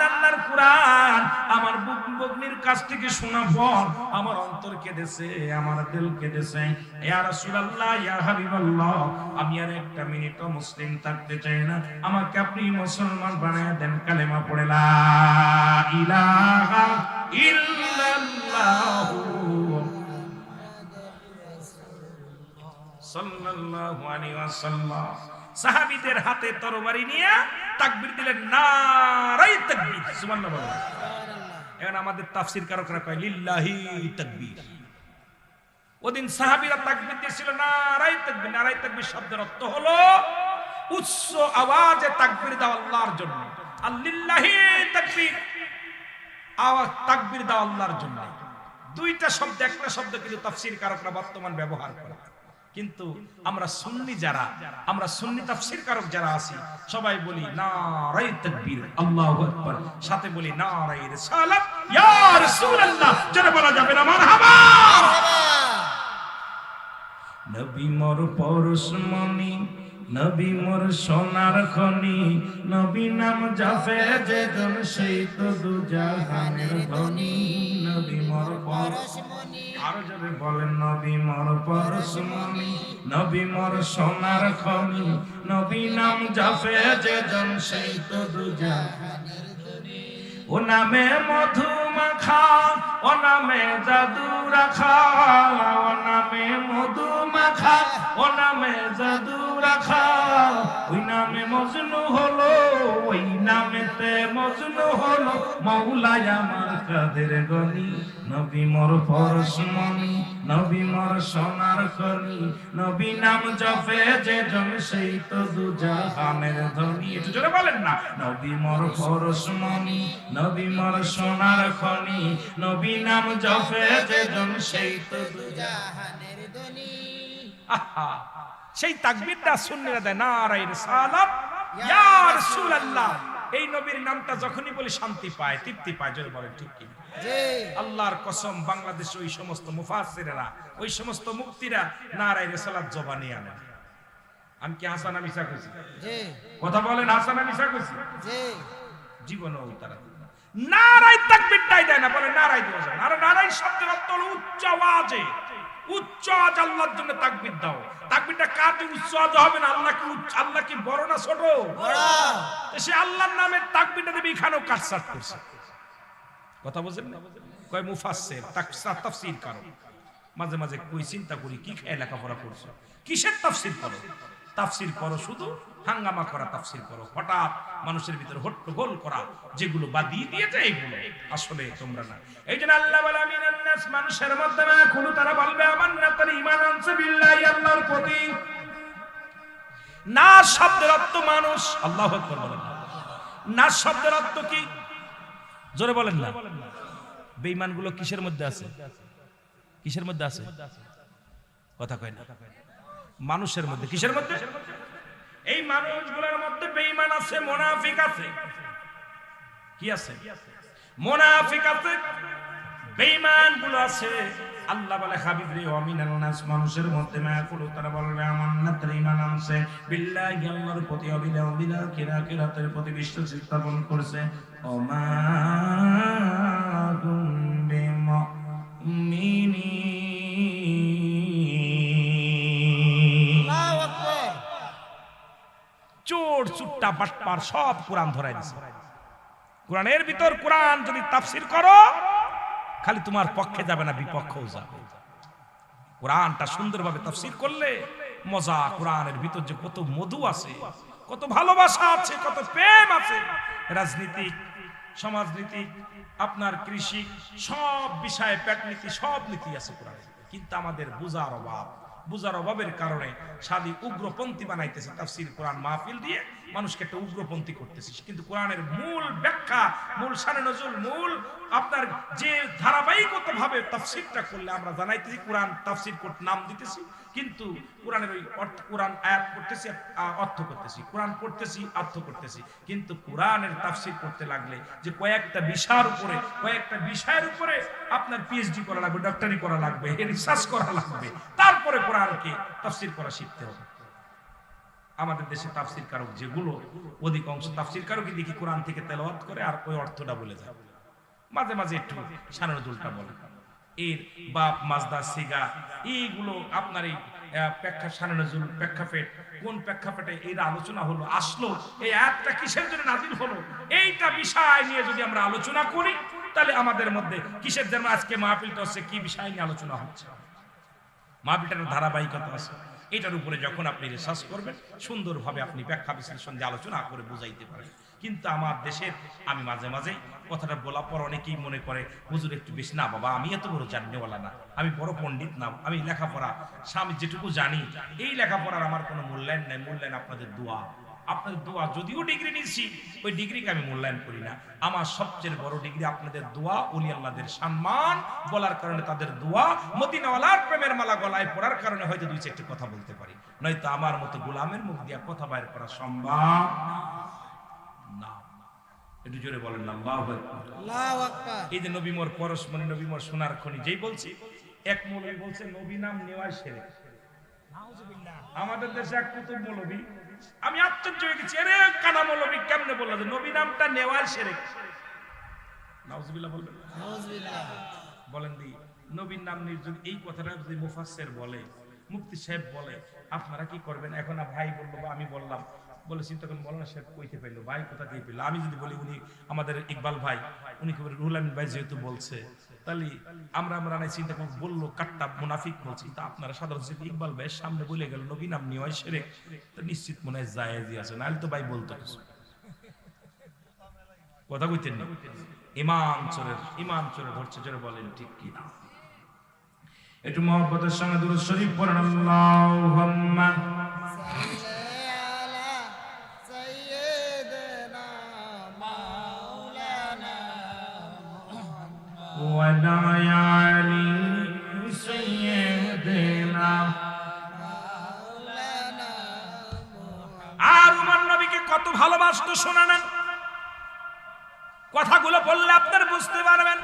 আমার বগ্নির কাছ থেকে শোনা পর আমার অন্তর কেঁদেছে, আমার দিল কেঁদেছে। ইয়া রাসূলুল্লাহ, ইয়া হাবিবাল্লাহ, আমি আর একটা মিনিটও মুসলিম থাকতে চাই না। আমাকে আপনি মুসলমান বানায় দেন। কালেমা পড়ে লা ইলাহা ইল্লাল্লাহ সাল্লাল্লাহু আলাইহি ওয়াসাল্লাম। সাহাবীদের হাতে তরবারি নিয়ে তাকবীর দিলেন, নারায়ে তাকবীর, সুবহানাল্লাহ। এখন আমাদের তাফসীর কারকরা কয় লিল্লাহি তাকবীর। ওদিন সাহাবীরা তাকবীর দিয়েছিল নারায়ে তাকবীর। নারায়ে তাকবীর শব্দের অর্থ হলো উচ্চ আওয়াজে তাকবীর দাও আল্লাহর জন্য। আল্লিল্লাহি তাকবীর, আওয়াজ তাকবীর দাও আল্লাহর জন্য। দুইটা শব্দ, একটা শব্দ কিন্তু তাফসীরকারকরা বর্তমান ব্যবহার করে। কিন্তু আমরা সুন্নি যারা, আমরা সুন্নি তাফসীরকারক যারা আছি, সবাই বলি নারায়ে তাকবীর, আল্লাহু আকবার, সাথে বলি নারায়ে রিসালাত, ইয়া রাসূলুল্লাহ। যারা বলা যাবে না মারহাবা। নবী মোর পরশমণি, নবী মোর সোনার খনি, নবী নাম জাপে যেজন সেই তো দুজাহানের ধনী। নবী মোর পরশমণি, আরো জোরে বলেন নবী মোর পরশমণি, নবী মোর সোনার খনি, নবী নাম জাপে যেজন সেই তো দুজাহানের ধনী। ও নামে মধু মাখা, ও নামে জাদু রাখা, ও নামে মধু মাখা, ও নামে জাদু রাখা। ওই নামে মজনু হলো, ওই নামেতে মজনু হলো মাওলায় আমার কাদের গনি। নবী মোর পরশমণি, নবী মোর সোনার খনি, নবী নাম জপে যেজন সেই তো দুজাহানের ধনী। একটু জোরে বলেন না। নবী মোর পরশমণি, নবী মোর সোনার খনি, নবী নাম জপে যেজন সেই তো দুজাহানের ধনী। আহা, সেই তাকবীরটা সুন্নিরা দেয় নারায়ে রিসালাত, ইয়া রাসূলুল্লাহ। এই নবীর নামটা যখনই বলি শান্তি পায়, তৃপ্তি পায়। জোরে বলেন ঠিক কি? আল্লাহর কসম, বাংলাদেশে ওই সমস্ত মুফাসসিরেরা, ওই সমস্ত মুফতিরা নারায়ে রিসালাত জবানি আনেন। আমি কি হাসান মিশা কইছি? কথা বলেন, হাসান মিশা কইছি? জীবনেও তারা নারায়ে তাকবীরটাই দেয় না, বলে নারায়ে দেওয়া যায়। আর নারায়ে শব্দের অর্থ হলো উচ্চ আওয়াজে, উচ্চ আওয়াজ আল্লাহর জন্য তাকবীর দাও। তাকবীরটা কার জন্য উচ্চ আওয়াজ হবে না? আল্লাহ কি আল্লাহ কি বড় না ছোট? বড়। সে আল্লাহর নামে তাকবীরটা দেবে, এখানেও কাটছাট করছে। কথা বুঝেন না? কয় মুফাসসির, তাফসীর কারক। মাঝে মাঝে কই চিন্তা করি, কি খেয়ে লেখাপড়া করছো? কিসের তাফসীর করো? তাফসীর করো শুধু হাঙ্গামা করা তাফসীর করো, হঠাৎ মানুষের ভিতরে হট্টগোল করা, যেগুলো বাদিয়ে দিয়েছে এগুলো আসলে তোমরা না। এই জন্য আল্লাহ বলে আমিনান নাস, মানুষের মধ্যে না কোন তারা বলবে আমান্না, তারা ঈমান আনছে বিল্লাহি, আল্লাহর প্রতি। নাস শব্দের অর্থ মানুষ। আল্লাহু আকবার বলেন। নাস শব্দের অর্থ কি? জোরে বলেন না। বেঈমানগুলো কিসের মধ্যে আছে? কিসের মধ্যে আছে? কথা কয় না। মানুষের মধ্যে। কিসের মধ্যে? এই মানুষগুলোর মধ্যে বেঈমান আছে, মুনাফিক আছে। কি আছে? মুনাফিক আছে, বেঈমানগুলো আছে। আল্লাহ বলে হাবিব রে, আমিনান নাস, মানুষের মধ্যে মায়াকুলু, তারা বলবে আমান্না, তারা ঈমান আনছে বিল্লাহি, আল্লাহর প্রতি, অবিল আখিরাতের প্রতি বিশ্বাস স্থাপন করছে। ওমা কুম বিমুমিনিন। আল্লাহু আকবার। চোর চুট্টা বাটপার সব কোরআন ধরাই দিছে। কোরআনের ভিতর কোরআন যদি তাফসীর করো, খালি তোমার পক্ষে যাবে না, বিপক্ষেও যাবে। কোরআনটা সুন্দরভাবে তাফসীর করলে মজা। কোরআনের ভিতর যে কত মধু আছে, কত ভালোবাসা আছে, কত প্রেম আছে। রাজনীতিক, সমাজনীতি, আপনার কৃষি, সব বিষয়ে পেটনীতি, সব নীতি আছে কোরআনে। কিন্তু আমাদের বুঝার অভাব, বুঝার অভাবের কারণে সাদি উগ্রপন্থী বানাইতেছে। তাফসীর কোরআন মাহফিল দিয়ে মানুষকে একটা উগ্রপন্থী করতেছে। কিন্তু কোরআনের মূল ব্যাখ্যা, মূল শানে নজুল, মূল আপনার যে ধারাবাহিকভাবে তাফসীরটা করলে আমরা জানাইতেছি, কোরআন তাফসীর করতে নাম দিতেছি, কিন্তু কোরআনের ওই কোরআন আয়াত পড়তেছি, অর্থ করতেছি, কোরআন পড়তেছি, অর্থ করতেছি। কিন্তু কোরআনের তাফসীর করতে লাগলে যে কয়েকটা বিষয়ের উপরে আপনার পিএইচডি করা লাগবে, ডক্টরি করা লাগবে, রিসার্চ করা লাগবে, তারপরে কোরআনকে তাফসীর করা শিখতে হবে। আমাদের দেশে তাফসীর কারক যেগুলো, অধিকাংশ তাফসীর কারকই দেখি কোরআন থেকে তেলাওয়াত করে আর ওই অর্থটা বলে যায়। মাঝে মাঝে একটু শানে নজুলটা বলে। এর বাপ, মাজদা, সিগা, এইগুলো আপনার এই শানে নজুল, প্রেক্ষাপট, কোন প্রেক্ষাপটে এই আলোচনা হলো, আসলো, এই আয়াতটা কিসের জন্য নাযিল হলো, এইটা বিষয় নিয়ে যদি আমরা আলোচনা করি, তাহলে আমাদের মধ্যে কিসের জন্য আজকে মাহফিলটা হচ্ছে, কি বিষয় নিয়ে আলোচনা হচ্ছে, মাহফিলটার ধারাবাহিকতা আছে। এটার উপরে যখন আপনি রিসার্চ করবেন সুন্দরভাবে আপনি ব্যাখ্যা বিশ্লেষণ দিয়ে আলোচনা করে বুঝাইতে পারেন। কিন্তু আমার দেশের আমি মাঝে মাঝে কথাটা বলার পর অনেকেই মনে করে হুজুর একটু বেশি। না বাবা, আমি এত বড় জাননেওয়ালা না, আমি বড় পণ্ডিত না, আমি লেখাপড়া আমি যেটুকু জানি এই লেখাপড়ার আমার কোনো মূল্যায়ন নাই। মূল্যায়ন আপনাদের দোয়া, আপনাদের দোয়া। যদিও ডিগ্রি নিচ্ছি ওই ডিগ্রিকে আমি মূল্যায়ন করি না। আমার সবচেয়ে বড় ডিগ্রি আপনাদের দোয়া, ওলি আল্লাহদের সম্মান বলার কারণে, তাদের দোয়া, মদিনাওয়ালার প্রেমের মালা গলায় পড়ার কারণে হয়তো দুই চারটি কথা বলতে পারি, নয়তো আমার মতো গোলামের মুখ দিয়া কথা বাইর করা সম্ভব না। একটু জোরে বলেন না আল্লাহু আকবার। এই যে নবী মোর পরশমণি, নবী মোর সোনার খনি, যেই বলছি এক মৌলবী বলছে নবী নাম নেওয়াই শিরক। আমাদের দেশে এক কুতুব মৌলবী, আমি আশ্চর্য হয়ে গেছি, আরে কানা মৌলবী কেমনে বললো যে নবী নামটা নেওয়াই শিরক? নাউজুবিল্লাহ বলবেন, নাউজুবিল্লাহ বলেন। দি নবীর নাম নিয়ে যদি এই কথাটা যদি মুফাসসির বলে, মুফতি সাহেব বলে, আপনারা কি করবেন? এখন ভাই বললো বা আমি বললাম, বলে চিন্তা করুন মৌলানা সাহেব কইতে পাইলো, ভাই কোথা থেকে পেলো? আমি যদি বলি উনি আমাদের ইকবাল ভাই, উনি কি রুহুল আমিন ভাই যেহেতু বলছে, তাহলে আমরা নাই চিন্তা করব, বললো কাট্টা মুনাফিক বলছি। তা আপনারা সাধারণ ইকবাল ভাইয়ের সামনে বলে গেল নবী নাম নিয়ে হয় শিরক, তো নিশ্চিত মনে হয় জায়েজই আছে, নাহলে তো ভাই বলতো কিছু কথা কইতেন না। ইমাম চোরে ধরছে, জোরে বলেন ঠিক কি না? একটু মহব্বতের সঙ্গে দুরূদ শরীফ পড়েন, আল্লাহুম্মা আর উমর নবীকে কত ভালোবাসতো শোনা নেন, কথাগুলো বললে আপনারা বুঝতে পারবেন।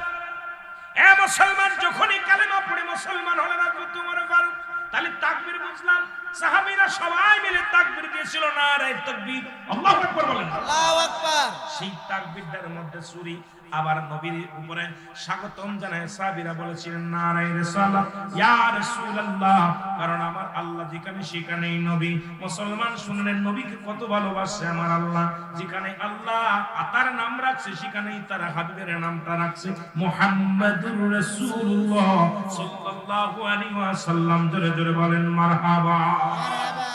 এ মুসলমান, যখনই কালেমা পড়ে মুসলমান হলেন হযরত ওমর ফারুক, তাহলে তাকবীর বুঝলাম। সাহাবীরা সবাই মিলে তাকবীর দিয়েছিল, নারায়ে তাকবীর, আল্লাহু আকবার বলেন, আল্লাহু আকবার। সেই তাকবীরটার মধ্যে সূরি আবার নবীর উপরে স্বাগতম জানায় সাহাবীরা বলেছিলেন নারায়ে রিসালাত, ইয়া রাসূলুল্লাহ, কারণ আমার আল্লাহ যেখানে সেখানেই নবী। মুসলমান শুনলেন নবীকে কত ভালোবাসে আমার আল্লাহ, যেখানে আল্লাহ তার নাম রাখছে সেখানেই তার হাবিবের নামটা রাখছে মুহাম্মাদুর রাসূলুল্লাহ সাল্লাল্লাহু আলাইহি ওয়াসাল্লাম। জোরে জোরে বলেন মারহাবা, মারহাবা।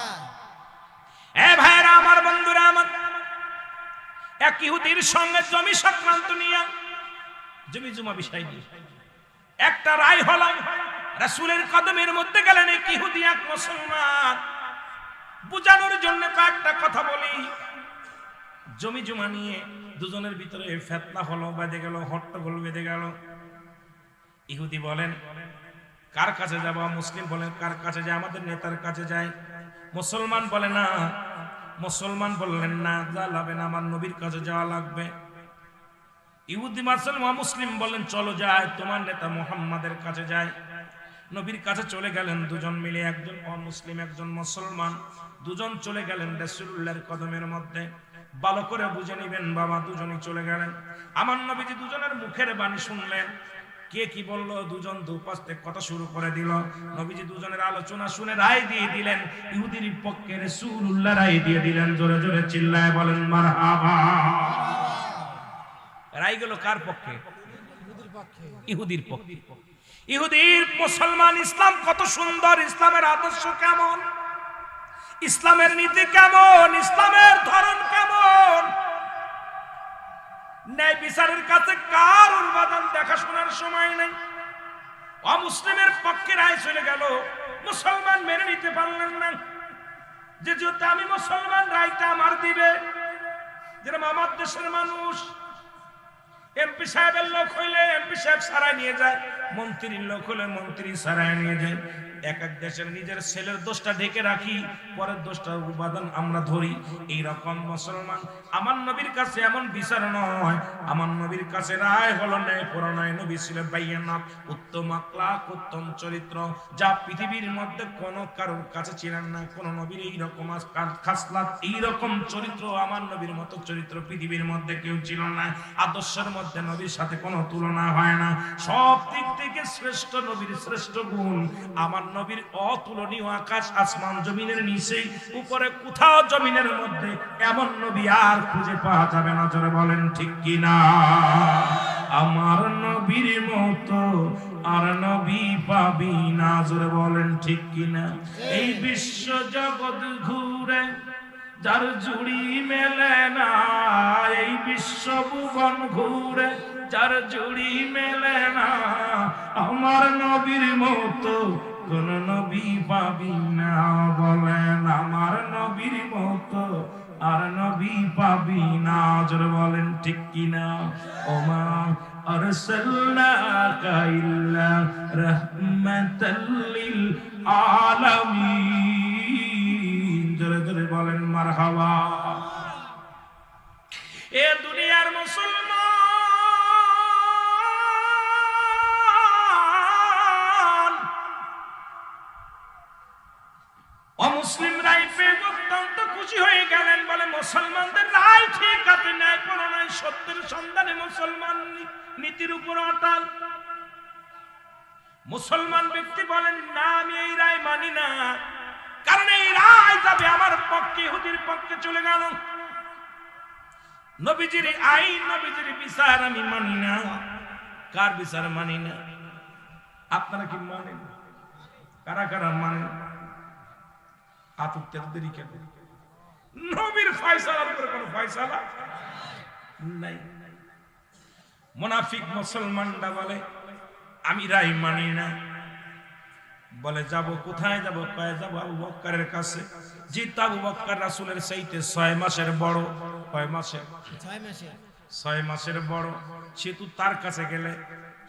এ ভাইরা আমার, বন্ধুরা আমার, এক ইহুদির সঙ্গে জমি সংক্রান্ত নিয়ে, জমি জমা বিষয় নিয়ে একটা রায় হলো। রাসূলের কদমের মধ্যে গেলেন এক ইহুদি এক মুসলমান। বুঝানোর জন্য কয়েকটা কথা বলি। জমি জমা নিয়ে দুজনের ভিতরে ফিতনা হলো, বেঁধে গেল, হট্টগোল বেঁধে গেল। ইহুদি বলেন কার কাছে যাব? মুসলিম বলেন কার কাছে যায়? আমাদের নেতার কাছে যাই। মুসলমান বলে না, মুসলমান বললেন না, যা লাগবে না, আমার নবীর কাছে যাওয়া লাগবে। ইহুদি মুসলিম বলেন চলো যাই, তোমার নেতা মুহাম্মাদের কাছে যাই। নবীর কাছে চলে গেলেন দুজন মিলে, একজন অমুসলিম একজন মুসলমান, দুজন চলে গেলেন রাসূলুল্লাহর কদমের মধ্যে। ভালো করে বুঝে নেবেন বাবা, দুজনই চলে গেলেন। আমার নবীজি দুজনের মুখের বাণী শুনলেন, কে কি বললো, দুজন দুপাশ থেকে কথা শুরু করে দিল। নবীজি দুজনের আলোচনা শুনে রায় দিয়ে দিলেন, ইহুদির পক্ষে রাসূলুল্লাহ রায় দিয়ে দিলেন। জোরে জোরে চিল্লায় বলেন মারহাবা। রায় গেল কার পক্ষে? ইহুদির পক্ষে। ইহুদির পক্ষে। ইহুদির মুসলমান ইসলাম কত সুন্দর, ইসলামের আদর্শ কেমন, ইসলামের নীতি কেমন, ইসলামের ধরন কেমন, ন্যায় বিচারের কাছে কার উন্মাদন দেখাশোনার সময় নেই। অমুসলিমের পক্ষে রায় চলে গেল, মুসলমান মেনে নিতে পারলেন না, যে যেহেতু আমি মুসলমান রায়টা আমার দিবে। যেরকম আমার দেশের মানুষ এমপি সাহেবের লোক হইলে এমপি সাহেব সারায় নিয়ে যায়, মন্ত্রীর লোক হলে মন্ত্রী সারায় নিয়ে যায়। এক এক দেশের নিজের ছেলের দোষটা ঢেকে রাখি, পরের দোষটার উপাদান আমরা ধরি। এইরকম মুসলমান আমার নবীর কাছে এমন বিচার নয়, আমার নবীর কাছে রায় হলো ন্যায় পরায়ণ। নবী ছিলেন বাইয়ানাত, উত্তম আখলাক, উত্তম চরিত্র, যা পৃথিবীর মধ্যে কোনো কারোর কাছে ছিলেন না। কোন নবীর এইরকম খাসলাত, এইরকম চরিত্র, আমার নবীর মতো চরিত্র পৃথিবীর মধ্যে কেউ ছিল না। আদর্শের মধ্যে নবীর সাথে কোনো তুলনা হয় না। সব দিক থেকে শ্রেষ্ঠ নবীর শ্রেষ্ঠ গুণ। আমার নবীর অতুলনীয়, আকাশ আসমান জমিনের নিচে উপরে কোথাও জমিনের মধ্যে এমন নবী আর খুঁজে পাওয়া যাবে না। জোরে বলেন ঠিক কিনা? আমার নবীর মতো আর নবী পাবি না। জোরে বলেন ঠিক কিনা? এই বিশ্ব জগৎ ঘুরে যার জুড়ি মেলে না, এই বিশ্ব ভুবন ঘুরে যার জুড়ি মেলে না, আমার নবীর মতো কোন নবী পাবি না। বলেন আমার নবীর মতো আর নবী পাবি না। জোরে বলেন ঠিক কিনা? ওমা আরসালনাকা ইল্লা রাহমাতাল লিল আলামিন। জোরে জোরে বলেন মারহাবা। এ দুনিয়ার মুসলমান অমুসলিম রায় পেয়ে অত্যন্ত খুশি হয়ে গেলেন। বলে মুসলমানদের রায় ঠিক আছে, ন্যায় কোনো নয়, সত্যের সন্ধানে মুসলমান নীতির উপর অটল। মুসলমান ব্যক্তি বলেন না, আমি এই রায় মানি না, কারণ এই রায় যাবে আমার পক্ষে, ইহুদির পক্ষে চলে গেল। নবীজির আইন, নবীজির বিচার আমি মানি না। কার বিচার মানি না? আপনারা কি মানেন? কারা কারা মানেন? নবীর ফয়সালার উপরে কোনো ফয়সালা নাই। মুনাফিক মুসলমানরা বলে আমি রায় মানি না। বলে যাব কোথায় যাব? কয়ে যাব আবু বকরের কাছে। যেহেতু আবু বকর রাসূলের চাইতে 6 মাসের বড়। কয় মাসের? 6 মাসের বড়। সেহেতু তার কাছে গেলে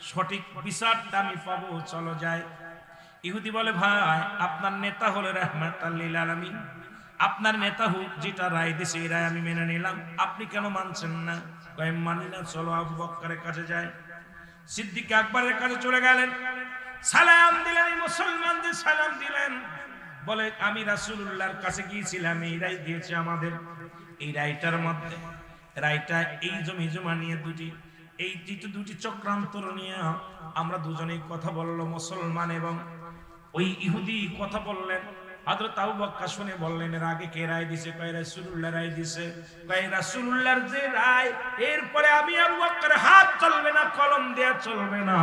সঠিক বিচারটা আমি পাবো, চলো যাই। ইহুদি বলে ভাই আপনার নেতা হলো রাহমাতাল লিল আলামিন, আপনার নেতা হোক, যেটা রায় দিছে এই রায় আমি মেনে নিলাম, আপনি কেন মানছেন না? কয় মানি না, চলো আবু বকরের কাছে যাই। সিদ্দিক আকবরের কাছে চলে গেলেন, সালাম দিলেন, মুসলমানদের সালাম দিলেন। বলে আমি রাসূলুল্লাহর কাছে গিয়েছিলাম, এই রায় দিয়েছে আমাদের। এই রায়টার মধ্যে রায়টা এই জমি জমা নিয়ে দুটি চক্রান্তর নিয়ে আমরা দুজনেই কথা বললো, মুসলমান এবং ওই ইহুদি কথা বললেন। হযরত আবু বকর শুনে বললেন এর আগে কে রায় দিছে? কয় রাসূলুল্লাহ রায় দিছে। কয় রাসূলুল্লাহর যে রায়, এরপরে আমি আবু বকর হাত চলবে না, কলম দেয়া চলবে না।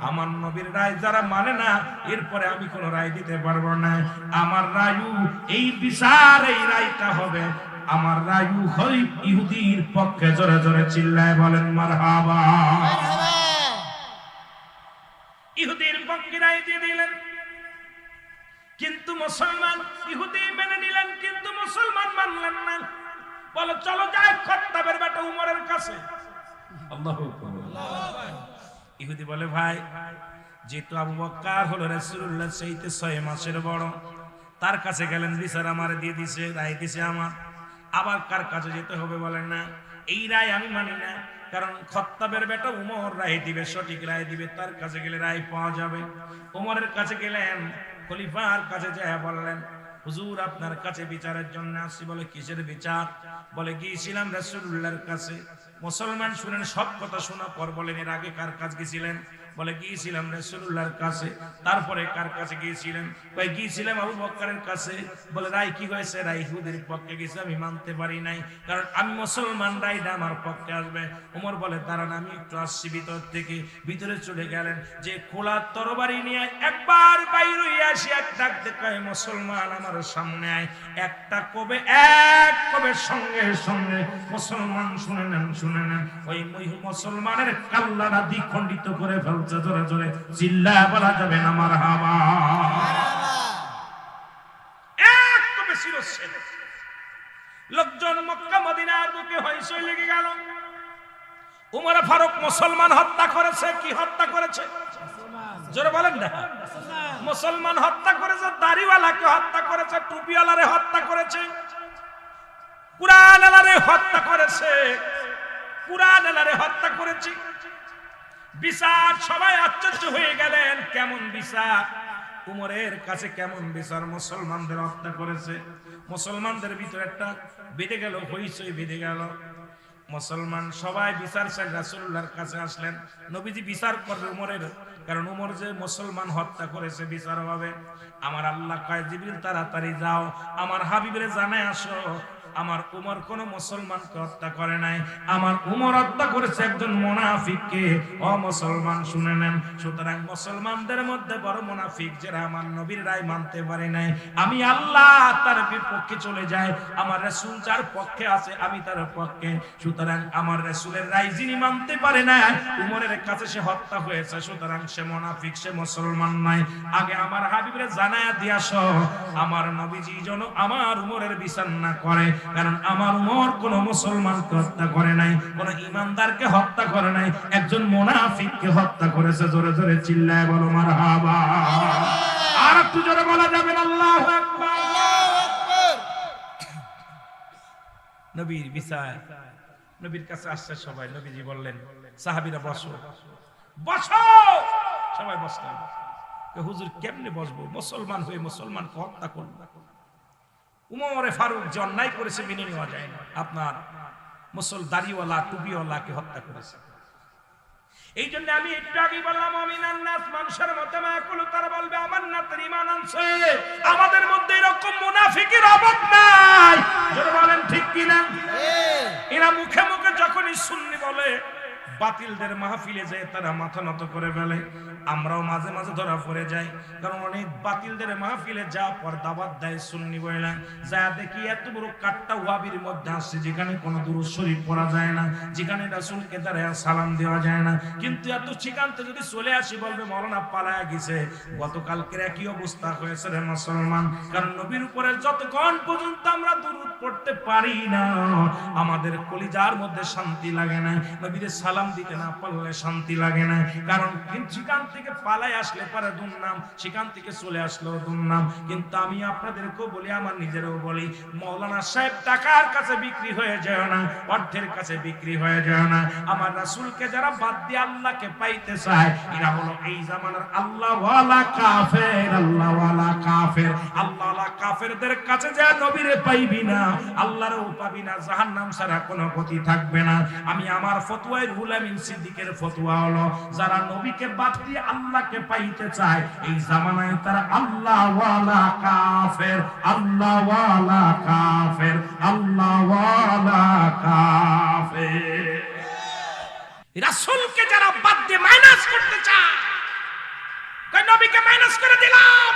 আমার নবীর রায় যারা মানে না, এরপরে আমি কোন রায় দিতে পারবো না। আমার রায়ু এই বিচার, এই রায়টা হবে আমার রায়ু হয় ইহুদির পক্ষে। জোরে জোরে চিল্লায় বলেন মারহাবা। ইহুদির পক্ষে রায় দিয়ে দিলেন, কিন্তু মুসলমান ইহুদি মেনে নিলেন, কিন্তু মুসলমান মানলেন না। বলো চলো যাই খাত্তাবের বেটা উমরের কাছে। আল্লাহু আকবার। ইহুদি বলে ভাই যেহেতু আবু বকর হলো রাসূলুল্লাহ চাইতে 6 মাসের বড়, তার কাছে গেলেন, বিচার আমার দিয়ে দিছে, রায় দিছে আমার, আবার কার কাছে যেতে হবে? বলেন না এই রায় আমি মানি না, কারণ খাত্তাবের বেটা উমর রায় দিবে, সঠিক রায় দিবে, তার কাছে গেলে রায় পাওয়া যাবে। উমরের কাছে গেলেন, খলিফার কাছে যায় বললেন হুজুর আপনার কাছে বিচারের জন্য আসছি। বলে কিসের বিচার? বলে গিয়েছিলাম রাসূলুল্লাহর কাছে। মুসলমান শুনেন, সব কথা শোনা পর বলেন এর আগে কার কাছে গিয়েছিলেন? বলে গিয়েছিলাম রাসূলুল্লাহর কাছে। তারপরে কার কাছে গিয়েছিলেন? কই গিয়েছিলাম আবু বকরের কাছে। বলে রায় কি হয়েছে? রায় ইহুদির পক্ষে গেছে, আমি মানতে পারি নাই, কারণ আমি মুসলমান, রায়টা আমার পক্ষে আসবে। ওমর বলে দাঁড়ান আমি একটু আসছি ভিতর থেকে। ভিতরে চলে গেলেন, যে খোলা তরবারি নিয়ে একবার বাইরে আসি, এক ডাক দেখায় মুসলমান আমার সামনে আয়। একটা কবে এক কবে সঙ্গে সঙ্গে মুসলমান শুনে নেন, শুনে নেন, ওই মুসলমানের কাল্লাটা দ্বিখণ্ডিত করে ফেলছে। জোরে জোরে চিল্লায় বলা যাবে না মারহাবা। এক কবে শিরশ্ছেদ। লোকজন মক্কা মদিনার বুকে হইচই লেগে গেল। উমর ফারুক মুসলমান হত্যা করেছে। কি হত্যা করেছে? জোরে বলেন না। মুসলমান হত্যা করেছে, দাড়িওয়ালাকে হত্যা করেছে, টুপিওয়ালারে হত্যা করেছে, কুরআন আলারে হত্যা করেছে, কুরআন আলারে হত্যা করেছে। বিচার সবাই আশ্চর্য হয়ে গেলেন, কেমন বিচার? উমরের কাছে কেমন বিচার? মুসলমানদের হত্যা করেছে। মুসলমানদের ভিতরে একটা বেঁধে গেল, হইচই বেঁধে গেল। মুসলমান সবাই বিচার চাই রাসূলুল্লাহর কাছে আসলেন। নবীজি বিচার করবে উমরের, কারণ উমর যে মুসলমান হত্যা করেছে, বিচার হবে। আমার আল্লাহ কয় জিবরিল তাড়াতাড়ি যাও, আমার হাবিবের জানায় আসো আমার উমর কোন মুসলমানকে হত্যা করে নাই, আমার উমর হত্যা করেছে একজন মুনাফিককে। ও মুসলমান শুনে নেন, সুতরাং মুসলমানদের মধ্যে বড় মুনাফিক যারা আমার নবীর রায় মানতে পারে নাই। আমি আল্লাহ তার বিপক্ষে চলে যাই, আমার রাসূল যার পক্ষে আছে আমি তার পক্ষে। সুতরাং আমার রাসূলের রায় যিনি মানতে পারে না, উমরের কাছে সে হত্যা হয়েছে, সুতরাং সে মুনাফিক, সে মুসলমান নয়। আগে আমার হাবিবরে জানায়া দিয়াস, আমার নবীজি যেন আমার উমরের বিচার না করে, কারণ আমার উমর কোন মুসলমানকে হত্যা করে নাই, কোন ইমানদারকে হত্যা করে নাই, একজন মুনাফিককে হত্যা করেছে। জোরে জোরে চিল্লায় বলো মারহাবা। আর একটু জোরে বলা যাবে না আল্লাহু আকবার। নবীর বিচার, নবীর কাছে আসছে সবাই। নবীজি বললেন সাহাবীরা বসো বসো, সবাই বসলেন। হুজুর কেমনে বসবো, মুসলমান হয়ে মুসলমানকে হত্যা করব? উমরে ফারুক যে অন্যায় করেছে মেনে নেওয়া যায় না। আপনার দাড়িওয়ালা টুপিওয়ালাকে হত্যা করেছে। এই জন্য আমি একটু আগে বললাম আমিনান নাস, মানুষের মধ্যে মায়াকুল, তারা বলবে আমার নাতের ঈমান আনছে। আমাদের মধ্যে এরকম মুনাফিকের অভাব নাই, যারা বলেন ঠিক কিনা? এরা মুখে মুখে যখনই সুন্নি বলে, বাতিলদের মাহফিলে যায় তারা মাথা নত করে ফেলে। আমরাও মাঝে মাঝে ধরা পড়ে যাই, কারণ অনেক বাতিলদের মাহফিলে যা পর্দাবাদ দেয় সুন্নি বইলা, যা দেখি এত বড় কাট্টা ওয়াবির মধ্যে আসছে, যেখানে কোনো দুরূদ শরীফ পড়া যায় না, যেখানে রাসূলকে দাঁড়ায় সালাম দেওয়া যায় না। কিন্তু এত ঠিকানতে যদি চলে আসি, বলবে মাওলানা পালায়া গেছে। গতকালকের একই অবস্থা হয়েছে রে মুসলমান, কারণ নবীর উপরে যতক্ষণ পর্যন্ত আমরা দুরূদ পড়তে পারি না, আমাদের কলিজার মধ্যে শান্তি লাগে না। নবীর সালাম দিতে না পারলে শান্তি লাগে না, কারণ সেখান থেকে পালাই আসলে পারে দুর্নাম, সেখান থেকে চলে আসলেও দুর্নাম। কিন্তু আমি আপনাদেরকেও বলি, আমার নিজেরও বলি, মাওলানা সাহেব টাকার কাছে বিক্রি হয়ে যায় না, অর্থের কাছে বিক্রি হয়ে যায় না। আমার রাসূলকে যারা বাদ দিয়ে আল্লাহকে পাইতে চায়, এরা হলো এই জামানার আল্লাহওয়ালা কাফের। আল্লাহওয়ালা কাফের, আল্লাহওয়ালা কাফেরদের কাছে যা নবীরে পাইবি না, আল্লাহরও পাবি না, জাহান্নাম ছাড়া কোনো গতি থাকবে না। আমি আমার ফতোয়ায় রুহুল আমিন সিদ্দিকের ফতোয়া হলো, যারা নবীকে বাদ দিয়ে আল্লাহকে পাইতে চায়, এই জামানায় তারা আল্লাহওয়ালা কাফের। আল্লাহওয়ালা কাফের, আল্লাহওয়ালা কাফের। রাসূলকে যারা বাদ দিয়ে মাইনাস করতে চায়, কই নবীকে মাইনাস করে দিলাম।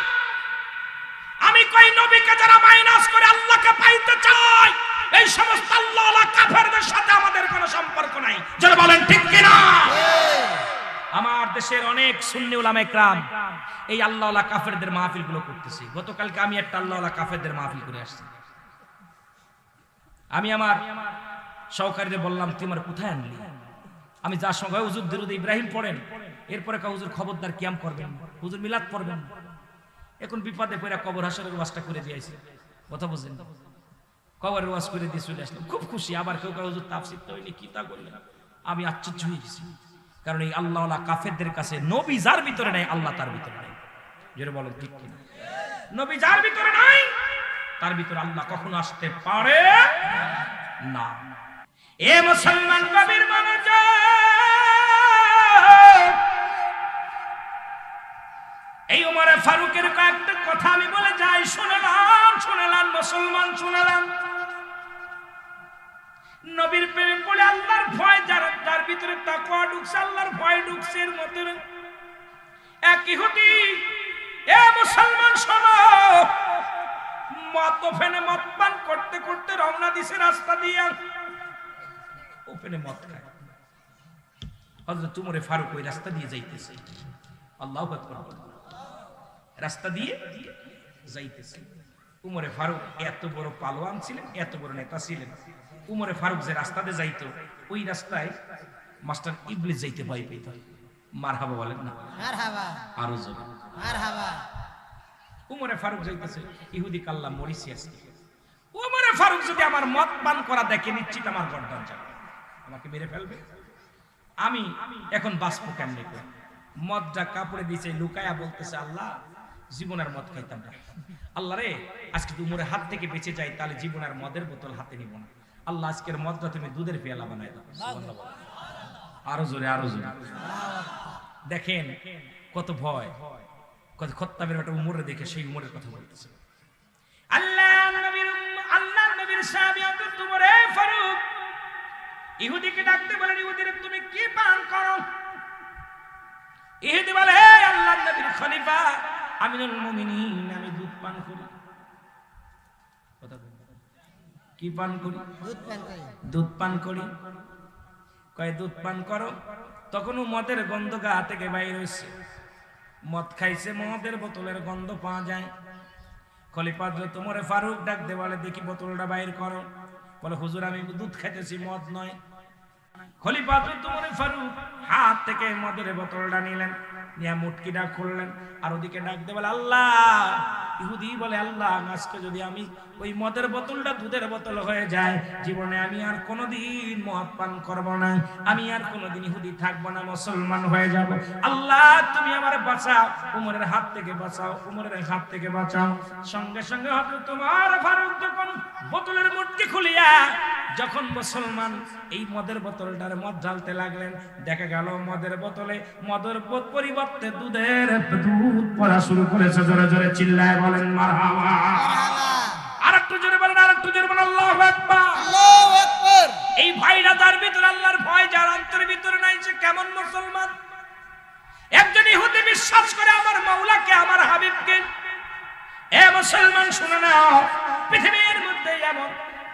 আমি কই নবীকে যারা মাইনাস করে আল্লাহকে পাইতে চায়, এই সমস্ত আল্লাহওয়ালা কাফেরদের সাথে আমাদের কোনো সম্পর্ক নাই। যারা বলেন ঠিক কিনা? আমার দেশের অনেক সুন্নি উলামায়ে কেরাম এই আল্লাহওয়ালা কাফেরদের মাহফিলগুলো করতেছে। গতকালকে আমি একটা আল্লাহওয়ালা কাফেরদের মাহফিল করে আসছি। আমি আমার সহকারীদের বললাম, তুই আমার কোথায় আনলি? আমি যার সঙ্গে হুজুর দরুদ ইব্রাহিম পড়েন, এরপরে হুজুর খবরদার কিয়াম করবেন, হুজুর মিলাদ পড়বেন। এখন বিপদে পড়ে কবর হাসরের ওয়াজটা করে দিয়েছে। কথা বুঝেন? কবরের ওয়াজ করে দিয়ে চলে আসলাম, খুব খুশি। আবার কেউ কেউ হুজুর তাফসীর তো হয়নি, কি তা করলেন? আমি আশ্চর্য হয়ে গেছি, কারণ এই আল্লাহওয়ালা কাফেরদের কাছে নবী যার ভিতরে নাই, আল্লাহ তার ভিতরে নাই। যেটা বলো ঠিক কিনা? নবী যার ভিতরে নাই, তার ভিতরে আল্লাহ কখনো আসতে পারে না। এ মুসলমান কবির মানুষ, এই উমরে ফারুকের কয়েকটা কথা আমি বলে যাই, শুনলাম মুসলমান, শুনলাম। নবীর প্রেমে পড়ে আল্লাহর ভয় যার ভিতরে তাকওয়া ঢুকছে, আল্লাহর ভয় ঢুকছে, এর মধ্যে এক ইহুদি, এ মুসলমান শোনো, মদ পান করতে করতে রওনা দিছে রাস্তা দিয়ে, ওপেনে মদ খায়। হযরত উমরে ফারুক ওই রাস্তা দিয়ে যাইতেছে, আল্লাহু আকবার, রাস্তা দিয়ে যাইতেছে। উমরে ফারুক এত বড় পালোয়ান ছিলেন, এত বড় নেতা ছিলেন। উমরে ফারুক যে রাস্তাতে যাইতো, ওই রাস্তায় মাস্টার ইবলিস যাইতে ভয় পেত। মারহাবা বলেন না? মারহাবা, আরো জোরে মারহাবা। উমরে ফারুক যাইতেছে, ইহুদি কাল্লা মরিসিয়াস। উমরে ফারুক যদি আমার মদ পান করা দেখে, নিশ্চিত আমার গর্দান যাবে, আমাকে মেরে ফেলবে। আমি এখন বাঁচবো কেমনে করে? মদটা কাপড়ে দিয়েছে, লুকায়া বলতেছে, আল্লাহ জীবন আর মদ খাইতাম না। আল্লাহ রে, আজকে উমরের হাত থেকে বেঁচে যাই, তাহলে জীবন আর মদের বোতল হাতে নিব না। আল্লাহ আজকের মদটা তুমি দুধের পেয়ালা বানাই দাও। আরো জোরে, আরো জোরে। দেখেন কত ভয়, কত খত্তাবের একটা উমরে দেখে সেই উমরের কথা বলতেছে। আল্লাহ নবীর সাহাবী ইহুদিকে ডাকতে বলেন, ইহুদিরা তুমি কি পান করো? ইহুদি বলে, হে আল্লাহর নবীর খলিফা আমিনুল মুমিনিন, আমি দুধ পান করি। কি পান করি? দুধ পান করি। কয় দুধ পান করো, তখনও মদের গন্ধ গা থেকে বাইর হইছে। মদ খাইছে, মদের বোতলের গন্ধ পাওয়া যায়। খলিফা হযরত ওমর ফারুক ডাক দে বলে, দেখি বোতলটা বাইর করো। বলে, হুজুর আমি দুধ খাইতেছি, মদ নয়। খলিফা হযরত ওমর ফারুক হাত থেকে মদের বোতলটা নিলেন, নিয়ে মুটকিটা খুললেন, আর ওদিকে ডাক দে বলে, আল্লাহ। ইহুদি বলে, আল্লাহ, আজকে যদি আমি ওই মদের বোতলটা দুধের বোতল হয়ে যায়, জীবনে আমি আর কোনোদিন মদ পান করব না, আমি আর কোনোদিন ইহুদি থাকবো না, মুসলমান হয়ে যাব। আল্লাহ তুমি আমার বাঁচাও, উমরের হাত থেকে বাঁচাও, উমরের হাত থেকে বাঁচাও। সঙ্গে সঙ্গে হযরত ওমর ফারুক যখন বোতলের মুটকি খুলিয়া যখন মুসলমান এই মদের বোতলটার মদ ঢালতে লাগলেন, দেখা গেল মদের বোতলে মদের পরিবর্তে দুধের দুধ পড়া শুরু করেছে। জোরে জোরে চিল্লায় বলেন মারহাবা। আরেকটু জোরে বলেন, আরেকটু জোরে বলেন, আল্লাহু আকবার, আল্লাহু আকবার। এই ভাইরা তার ভিতরে আল্লাহর ভয় যার অন্তরের ভিতরে নাই, সে কেমন মুসলমান? একজন ইহুদি বিশ্বাস করে আমার মাওলাকে, আমার হাবিবকে। এ মুসলমান শুনে নাও, পৃথিবীর মধ্যে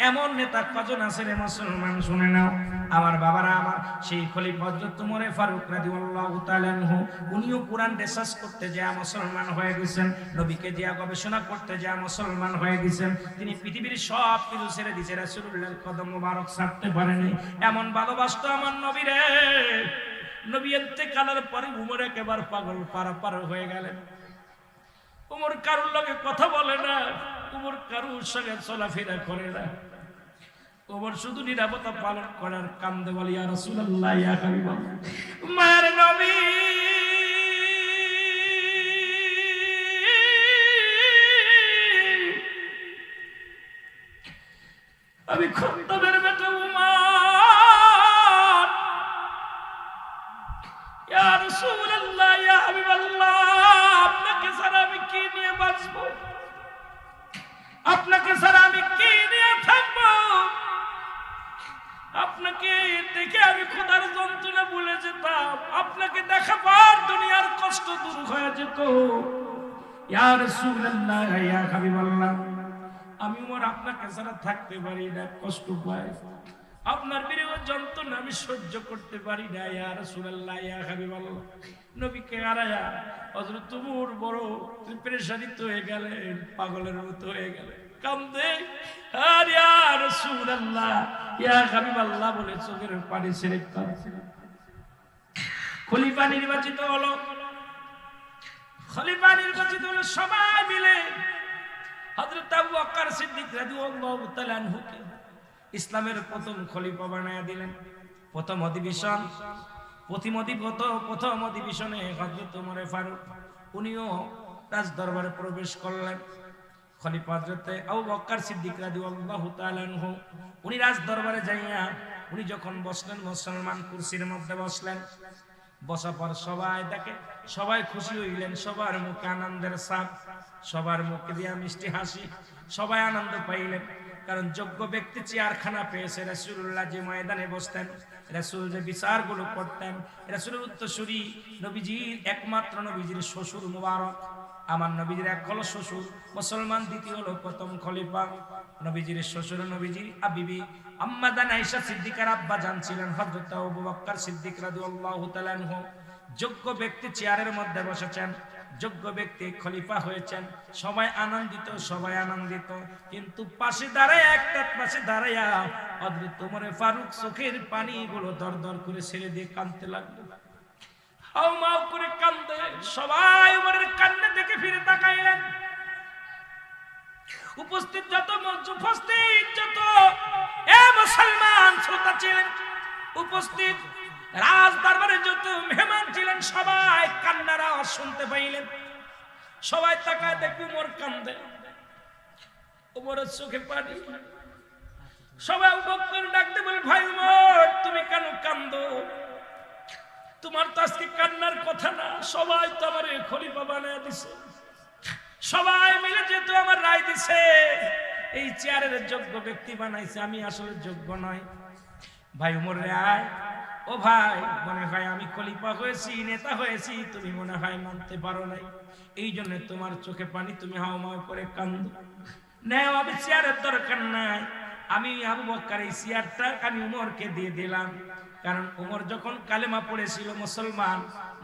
এমন নেতা কজন আছে রে মুসলমান, শুনে নাও। আমার বাবারা, আমার সেই খলিফা হযরত ওমর ফারুক রাদিয়াল্লাহু তাআলা আনহু, উনিও কোরআন রিসার্চ করতে যায় মুসলমান হয়ে গেছেন, নবীকে দিয়া গবেষণা করতে যায় মুসলমান হয়ে গেছেন। তিনি পৃথিবীর সব কিছু ছেড়ে দিয়েছে, রাসূলুল্লাহর কদম মোবারক ছাড়তে পারেনি। এমন ভালোবাসতো আমার নবীরে, নবী ইন্তেকালের পরে উমর একেবারে পাগল পার হয়ে গেলেন। উমর কারুর লগে কথা বলে না, উমর কারুর সঙ্গে চলাফেরা করে না। উমর শুধু নিরাপত্তা পালন করার কান্দে বলি, ইয়া রাসূলুল্লাহ, ইয়া হাবিবাল্লাহ, মায়ের নবী, আমি খত্তাবের বেটা উমর, ইয়া রাসূলুল্লাহ, ইয়া হাবিবাল্লাহ, আপনাকে ছাড়া আমি কি নিয়ে বাঁচবো? আপনাকে ছাড়া আমি কি নিয়ে থাকবো? আপনাকে দেখে আমি খোদার যন্ত্রণা ভুলে যেতাম, আপনাকে দেখা পর দুনিয়ার কষ্ট দূর হয়ে যেত। ইয়া রাসূলুল্লাহ, ইয়া হাবিবাল্লাহ, আমি ওমর আপনাকে ছাড়া থাকতে পারি না, কষ্ট পাই। আপনার বিরহ যন্ত্রণা আমি সহ্য করতে পারি না। ইয়া রাসূলুল্লাহ, ইয়া হাবিবাল্লাহ, নবীকে হারায়া হযরত ওমর বড় পেরেশানিত হয়ে গেলেন, পাগলের মতো হয়ে গেলেন, কান্দে। আর ইয়া রাসূলুল্লাহ, ইয়া হাবিবাল্লাহ বলে চোখের পানি ছেড়ে কাঁদছে। খলিফা নির্বাচিত হলো, খলিফা নির্বাচিত হলো, সবাই মিলে হযরত আবু বকর সিদ্দিক রাদিয়াল্লাহু তাআলা আনহুকে ইসলামের প্রথম খলিফা বানায়া দিলেন। প্রথম অধিবেশনে হযরত ওমর ফারুক উনিও রাজ দরবারে প্রবেশ করলেন। খলিফা হযরত আবু বকর সিদ্দিক রাদিয়াল্লাহু তাআলা আনহু উনি রাজ দরবারে যাইয়া উনি যখন বসলেন, মুসলমান কুরসির মধ্যে বসলেন। বসার পর সবাই দেখে, সবাই খুশি হইলেন, সবার মুখে আনন্দের ছাপ, সবার মুখে দিয়া মিষ্টি হাসি, সবাই আনন্দ পাইলেন। কারণ যোগ্য ব্যক্তি চেয়ারখানা পেয়েছে। রাসূলুল্লাহ যে ময়দানে বসতেন, রাসূল যে বিচারগুলো করতেন, রাসূলের উত্তরসূরি নবীজির একমাত্র নবীজির শ্বশুর মুবারক, আমার নবীজির এক হলো শ্বশুর মুসলমান, দ্বিতীয় হলো প্রথম খলিফা। নবীজির শ্বশুর নবীজির বিবি আম্মা জান আয়েশা সিদ্দিকার আব্বা জান ছিলেন হযরত আবু বকর সিদ্দিক রাদিয়াল্লাহু তাআলা আনহু। যোগ্য ব্যক্তি চেয়ারের মধ্যে বসেছেন, যোগ্য ব্যক্তি খলিফা হয়েছেন, সবাই আনন্দিত। কিন্তু পাশে দাঁড়াইয়া হযরত ওমর ফারুক চোখের পানিগুলো দরদর করে ছেড়ে দিয়ে কাঁদতে লাগলো, হাউমাউ করে কান্দে। সবাই ওমরের কান্না দেখে ফিরে তাকাইলেন। উপস্থিত যত মুসলমান শ্রোতা ছিলেন, উপস্থিত রাজ দরবারে যত মেহমান ছিলেন, সবাই কান্নার আওয়াজ শুনতে পাইলেন। সবাই তাকায় দেখে ওমর কান্দে, ওমরের চোখে পানি। সবাই আবু বকর ডাকতে বলে, ভাই ওমর, তুমি কেন কান্দো? তোমার তো আজকে কান্নার কথা না, সবাই তো আমার খলিফা বানায় দিছে, সবাই মিলে যেহেতু আমার রায় দিছে, এই চেয়ারের যোগ্য ব্যক্তি বানাইছে, আমি আসলে যোগ্য নয়। ভাই উমর রে আয়, ও ভাই মনে হয় আমি খলিফা হয়েছি, নেতা হয়েছি, তুমি মনে হয় মানতে পারো নাই, এই জন্য তোমার চোখে পানি, তুমি হাওমাও করে কান্দো। নেও, আমি চেয়ারের দরকার নাই, আমি আবু বকর এই চেয়ারটা আমি উমরকে দিয়ে দিলাম। কারণ উমর যখন কালেমা পড়েছিল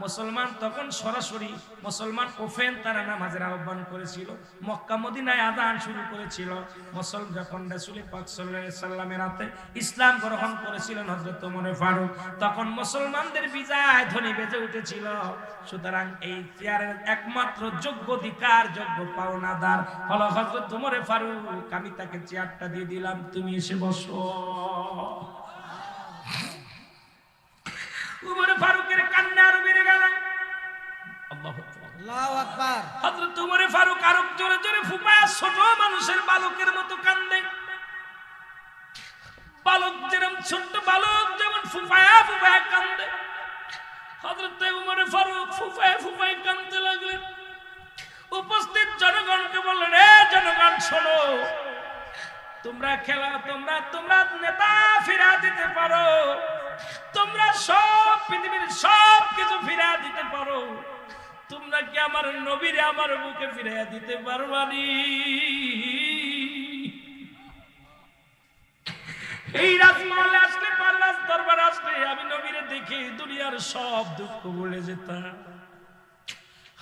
মুসলমান তখন সরাসরি মুসলমান ওপেন তারা নামাজের আহ্বান করেছিল, মক্কা মদিনায় আযান শুরু করেছিল। মুসলমান যখন রাসূল পাক সাল্লাল্লাহু আলাইহি সাল্লামের হাতে ইসলাম গ্রহণ করেছিলেন হযরত ওমর ফারুক, তখন মুসলমানদের বিজয় ধ্বনি বেজে উঠেছিল। সুতরাং এই চেয়ারের একমাত্র যোগ্য অধিকার, যোগ্য পাওনাদার হলো হযরত ওমর ফারুক। আমি তাকে চেয়ারটা দিয়ে দিলাম, তুমি এসে বসো। উমর ফারুকের কান্না আরো বেড়ে গেল। আল্লাহু আকবার। হযরত উমর ফারুক আরো জোরে জোরে ফুপায়, ছোট মানুষের বালকের মতো কান্দে। বালক যেরকম, ছোট বালক যেমন ফুপায় ফুপায় কান্দে, হযরত উমর ফারুক ফুপায় ফুপায় কান্দতে লাগলেন। উপস্থিত জনগণকে বললেন, এ জনগণ শোনো, তোমরা খেলা, তোমরা নেতা ফিরা দিতে পারো, তোমরা সব পৃথিবীর সব কিছু ফিরা দিতে পারো, তোমরা কি আমার নবীরে আমার বুকে ফিরাইয়া দিতে পারবানি? এই রাজমহলে আসলে, পাল্লাস দরবার আসলে আমি নবীরে দেখে দুনিয়ার সব দুঃখ ভুলে যেতাম।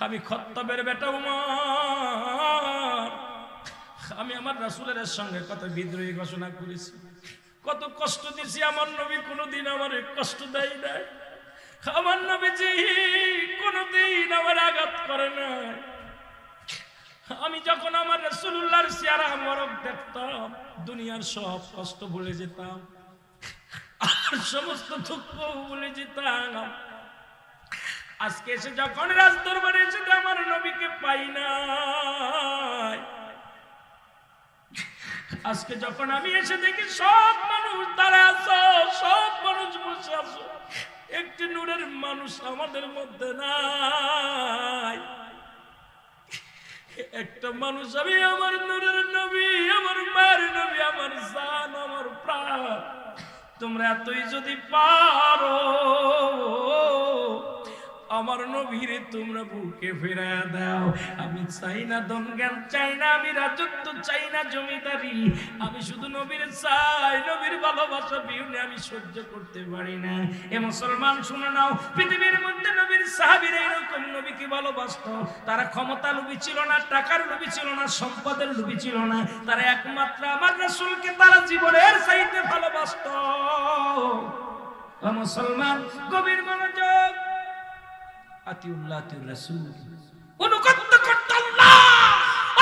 আমি খত্তাবের বেটা উমর, আমি আমার রাসূলের সঙ্গে কত বিদ্রোহী ঘোষণা করেছি, কত কষ্ট দিছি। আমার নবী কোনোদিন আমার কষ্ট দেয় নাই, আমার নবীজি কোনোদিন আমার আঘাত করে না। আমি যখন আমার রাসূলুল্লাহর চেহারা মোবারক দেখতাম, দুনিয়ার সব কষ্ট ভুলে যেতাম, আর সমস্ত দুঃখ ভুলে যেতাম। আজকে এসে যখন রাজ দরবারে এসে আমার নবীকে পাই না, আজকে যখন আমি এসে দেখি সব মানুষ দাঁড়ায় আছো, সব মানুষ বসে আছো, একটি নূরের মানুষ আমাদের মধ্যে নাই। একটা মানুষ, আমি আমার নূরের নবী, আমার মায়ের নবী, আমার জান, আমার প্রাণ, তোমরা এতই যদি পারো আমার নবীরে তোমরা বুকে ফিরায়া দাও। আমি চাই না ধন জ্ঞান, চাই না আমি রাজত্ব, চাই না জমিদারি, আমি শুধু নবীরে চাই, নবীর ভালোবাসা বিহুনে আমি সহ্য করতে পারি না। এ মুসলমান শুনে নাও, পৃথিবীর মধ্যে নবীর সাহাবীরা এরকম নবীকে ভালোবাসতো। তারা ক্ষমতা লোভী ছিল না, টাকার লোভী ছিল না, সম্পদের লোভী ছিল না, তারা একমাত্র আমার রাসূলকে তারা জীবনের চাইতে ভালোবাসতো। ও মুসলমান, গভীর মনোযোগ, আতিউল্লাহ আতিউর রাসূল, অনুগত করত আল্লাহ,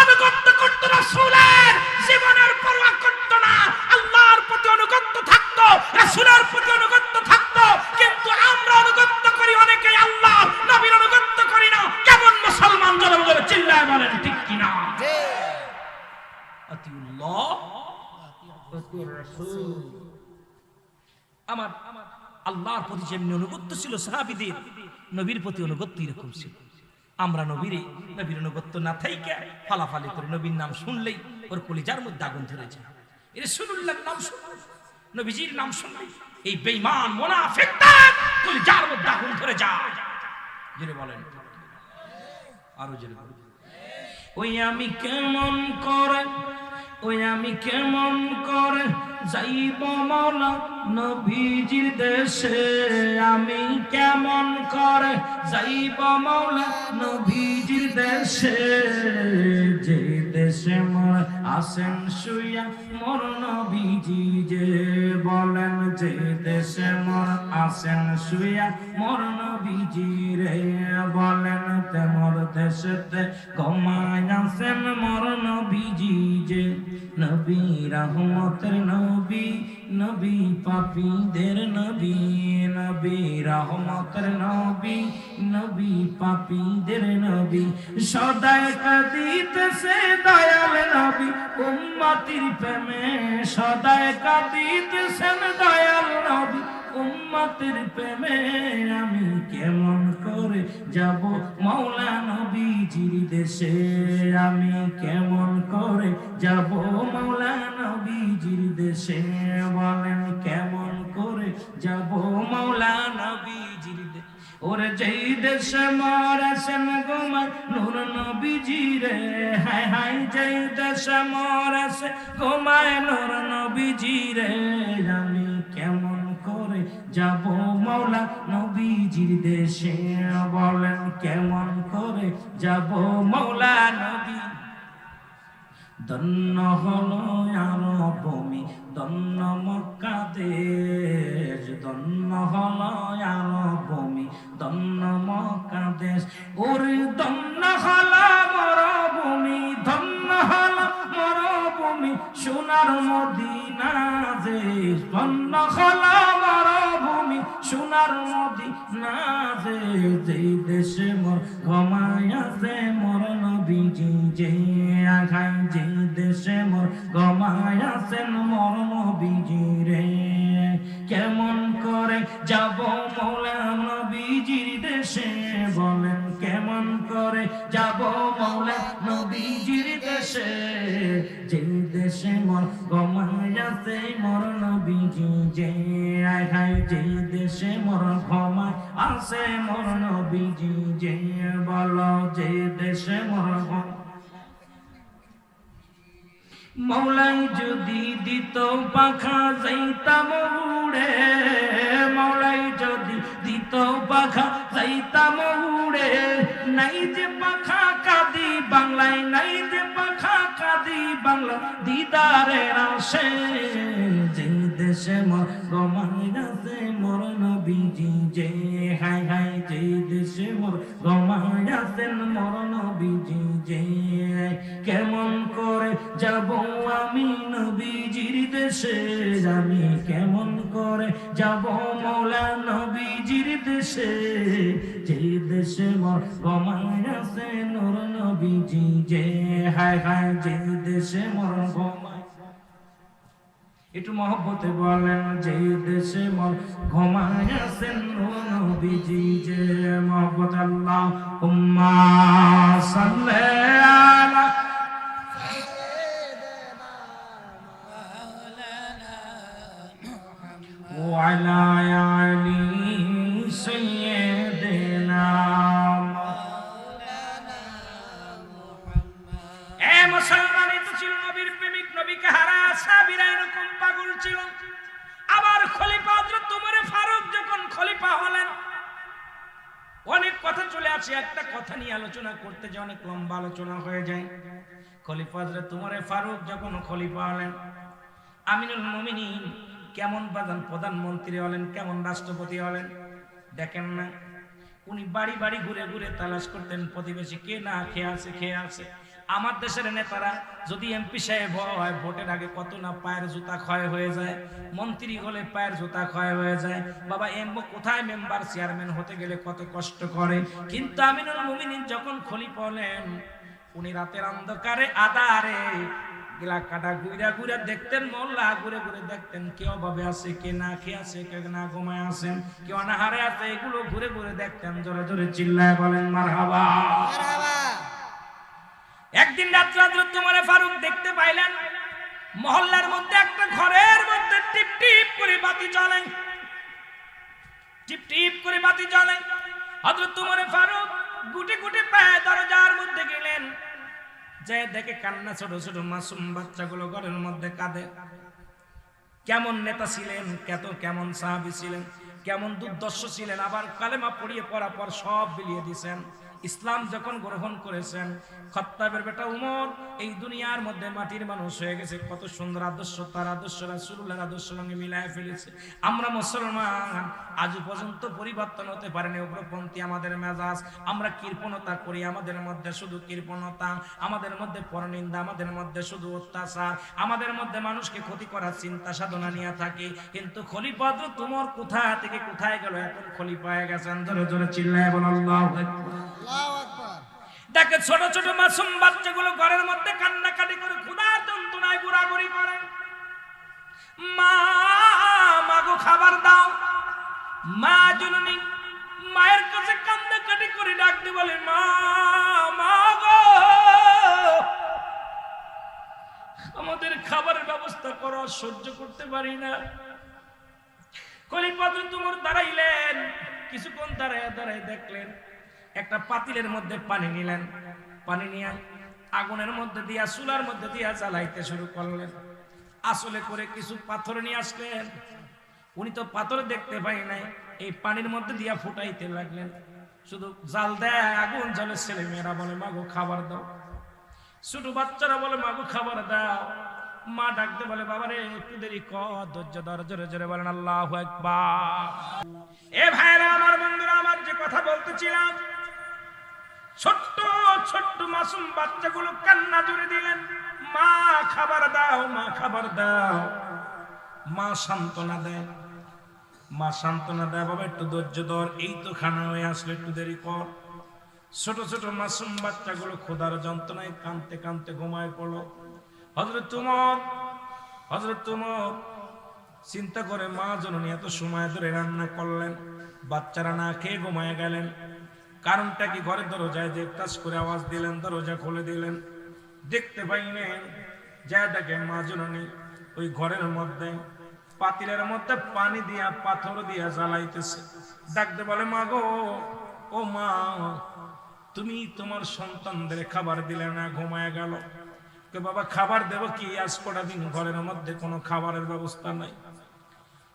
অনুগত করত রাসূলের, জীবনের পরোয়া করত না, আল্লাহর প্রতি অনুগত থাকতো, রাসূলের প্রতি অনুগত থাকতো। কিন্তু আমরা অনুগত করি অনেকেই আল্লাহ, নবীর অনুগত করি না। কেমন মুসলমান জনগণ চিল্লায় বলেন ঠিক কিনা? আতিউল্লাহ আতিউর রাসূল। আমার আল্লাহর প্রতি যেমনি অনুগত ছিল সাহাবীদের, নবীর প্রতি অনুগত্য এরকম ছিল। আমরা নবীর অনুগত্য না থাইকা ফালাফালি করে নবীর নাম শুনলেই ওর কলিজার মধ্যে আগুন ধরে যায়। রাসূলুল্লাহর নাম শুনলে, নবীজির নাম শুনলে এই বেঈমান মুনাফিকদের কলিজার মধ্যে আগুন ধরে যায়। জোরে বলেন, আরো জোরে বলেন। ওই আমি কেমন করে, ওই আমি কেমন করে যাইব মাওলা নবীজির দেশে, আমি কেমন করে যাইব মাওলা নবীজির দেশে, যে দেশে মোর আসেন শুইয়া মোর নবীজি, যে বলেন যে দেশে মোর আসেন শুইয়া মোর নবীজি রে, বলেন তেমর দেশেতে ঘুমায় আছেন মোর নবীজি, যে নবী রহমতের নবী, নবী পাপীদের নবী, নবী রহমতের নবী, নবী পাপীদের নবী, সদাই কাঁদিতেছে দয়াল নবী উম্মতির প্রেমে, সদাই কাঁদিতেছেন দয়াল নবী উম্মতের প্রেমে, আমি কেমন করে যাব মাওলা নবীজির দেশে, আমি কেমন করে যাব মাওলা নবীজির দেশে, বলেন কেমন করে ওরে যেই দেশে মরেছেন গোমায় নূর নবীজি রে, হায় হায় যেই দেশে মরেছে গোমায় নূর নবীজি রে, আমি কেমন করে যাব মওলা নবীজির দেশে, বলেন কেমন করে যাব মওলা নবী। ধন্য হলো আরব ভূমি, ধন্য মক্কা দেশ, ধন্য হলো আরব ভূমি, ধন্য মক্কা দেশ, ওরে ধন্য হলো মরুভূমি, ধন্য হলো মরুভূমি, সোনার মদিনা দেশ, ধন্য হলো মরুভূমি, সোনার মদিনা দেশ, যেই দেশে মোর ঘুমায় আছে মোর নবীজি, যে আঘায় যে দেশে মোর ঘুমায় আছেন মোর নবীজি রে, কেমন করে যাব মওলা নবীজির দেশে, বলেন কেমন করে যাব মওলা নবীজির দেশে, যে দেশে মোর ঘুমায় আছে মোর নবীজি, যে আঘায় যে দেশে মোর ঘুমায় আছে মোর নবীজি, যে বলো যে দেশে মোর মওলাই যদি দিত পাখা যাইতাম উড়ে, মওলাই যদি দিত পাখা যাইতাম উড়ে, নাই যে পাখা কাঁদি বাংলায়, নাই যে পাখা কাঁদি বাংলা দিদারের আসে, যে দেশে মোর ঘুমায় আছে মোর নবীজি, যে হায় হায় যে দেশে মোর ঘুমায় আছেন মোর নবীজি, যে কেমন করে যাব আমি নবীজির দেশে, আমি কেমন করে যাব মওলা নবীজির দেশে, যে দেশে মোর ঘুমায় আছে নূর নবীজি, যে হায় হায় যে দেশে মোর ঘুমায়, একটু মহব্বতে বলেন যে দেশে মোর ঘুমায় আছেন নূর নবীজি, যে মহব্বত আল্লাহুম্মা সাল্লি আলা ওয়া আলা আলি সাইয়্যিদিনা এ মুসলমান, তো ছিল নবীর প্রেমিক, নবীকে হারা সাহাবীরা এরকম পাগল ছিল। আবার খলিফা হযরত ওমর ফারুক যখন খলিফা হলেন, অনেক কথা চলে আসে, একটা কথা নিয়ে আলোচনা করতে যে অনেক লম্বা আলোচনা হয়ে যায়। খলিফা হযরত ওমর ফারুক যখন খলিফা হলেন, আমিনুল মুমিনিন কেমন প্রধানমন্ত্রী হলেন, কেমন রাষ্ট্রপতি হলেন দেখেন না, উনি বাড়ি বাড়ি ঘুরে ঘুরে তালাশ করতেন প্রতিবেশী কে না খেয়ে আছে। আমার দেশের নেতারা যদি এমপি সাহেব হয়, ভোটের আগে কত না পায়ের জুতা ক্ষয় হয়ে যায়, মন্ত্রী হলে পায়ের জুতা ক্ষয় হয়ে যায়, বাবা কোথায় মেম্বার চেয়ারম্যান হতে গেলে কত কষ্ট করে। কিন্তু আমিনুল মুমিনিন যখন খলিফা হলেন, উনি রাতের অন্ধকারে আধারে এলাকাটা ঘুরে ঘুরে দেখতেন, মহল্লা ঘুরে ঘুরে দেখতেন কে অভাবে আছে, কে না খেয়ে আছে, কে না ঘুমায় আছেন, কে অনাহারে আছে, এগুলো ঘুরে ঘুরে দেখতেন। জোরে জোরে চিল্লায় বলেন মারহাবা। একদিন রাত্রে হযরত ওমর ফারুক দেখতে পাইলেন মহল্লার মধ্যে একটা ঘরের মধ্যে টিপ টিপ করে বাতি জ্বলে, টিপ টিপ করে বাতি জ্বলে। হযরত ওমর ফারুক গুটি গুটি পায়ে দরজার মধ্যে গেলেন, যে দেখে কান্না, ছোট ছোট মাসুম বাচ্চাগুলো ঘরের মধ্যে কাঁদে। কেমন নেতা ছিলেন, কেমন সাহাবী ছিলেন, কেমন দুর্দর্শ ছিলেন, আবার কালেমা পড়িয়ে পড়ার পর সব বিলিয়ে দিয়েছেন। ইসলাম যখন গ্রহণ করেছেন, খাত্তাবের বেটা উমর এই দুনিয়ার মধ্যে মাটির মানুষ হয়ে গেছে। কত সুন্দর আদর্শ, তার আদর্শ রাসূলুল্লাহর আদর্শের সঙ্গে মিলায় ফেলেছে। আমরা মুসলমান আজ পর্যন্ত পরিবর্তন হতে পারেনি, উগ্রপন্থী আমাদের মেজাজ, আমরা কৃপণতা করি, আমাদের মধ্যে শুধু কৃপণতা, আমাদের মধ্যে পরনিন্দা, আমাদের মধ্যে শুধু অত্যাচার, আমাদের মধ্যে মানুষকে ক্ষতি করার চিন্তা সাধনা নিয়ে থাকি। কিন্তু খলিফা হযরত ওমর কোথা থেকে কোথায় গেল, এখন খলিফা হয়ে গেছেন। জোরে জোরে চিল্লায় বলেন আল্লাহু আকবার। দেখে ছোট ছোট মাসুম বাচ্চাগুলো ঘরের মধ্যে কান্নাকাটি করে ক্ষুধার যন্ত্রণায় ঘোরাঘুরি করে, মা মাগো খাবার দাও, মা জননী মায়ের কাছে কান্নাকাটি করে ডাকতে বলে মা মাগো আমাদের খাবারের ব্যবস্থা করো, সহ্য করতে পারি না। খলিফা হযরত ওমর দাঁড়াইলেন, কিছুক্ষণ দাঁড়ায় দাঁড়ায় দেখলেন একটা পাতিলের মধ্যে পানি নিলেন, পানি নিয়ে আগুনের মধ্যে দিয়া চুলার মধ্যে দিয়া জ্বালাইতে শুরু করলেন। আসলে করে কিছু পাথর নিয়ে আসলেন, উনি তো পাথর দেখতে পাই নাই, এই পানির মধ্যে দিয়া ফুটাইতে লাগলেন। শুধু জাল দেয়, আগুন জ্বলে, ছেলে মেয়েরা বলে মাগো খাবার দাও, ছোট বাচ্চারা বলে মাগো খাবার দাও। মা ডাকতে বলে বাবারে একটু দেরি কর, ধৈর্য ধর, জোরে জোরে বলেন আল্লাহু আকবার। এ ভাইরা আমার, বন্ধুরা আমার, যে কথা বলতেছিলাম, ছোট্ট ছোট্ট মাসুম বাচ্চাগুলো কান্না জুড়ে দিলেন, মা খাবার দাও, মা খাবার দাও। মা সান্ত্বনা দেয়, মা সান্ত্বনা দেয়, বাবা একটু ধৈর্য ধর, এই তো খানা হয়ে আসলে, একটু দেরি কর। ছোট ছোট মাসুম বাচ্চাগুলো ক্ষুধার যন্ত্রণায় কাঁদতে কাঁদতে ঘুমায় পড়লো। হযরত উমর চিন্তা করে, মা জননী এত সময় ধরে রান্না করলেন, বাচ্চারা না খেয়ে ঘুমায় গেলেন, কারণটা কি? ঘরের দরজায় যে কাজ করে আওয়াজ দিলেন, দরজা খুলে দিলেন, দেখতে পাইলেন যা দেখে মা জননী ওই ঘরের মধ্যে পাতিলের মধ্যে পানি দিয়া পাথর দিয়া জ্বালাইতেছে। ডাকতে বলে মা গো, ও মা, তুমি তোমার সন্তানদের খাবার দিলে না, ঘুমায় গেল। বাবা খাবার দেব কি, আজ কটা দিন ঘরের মধ্যে কোনো খাবারের ব্যবস্থা নাই,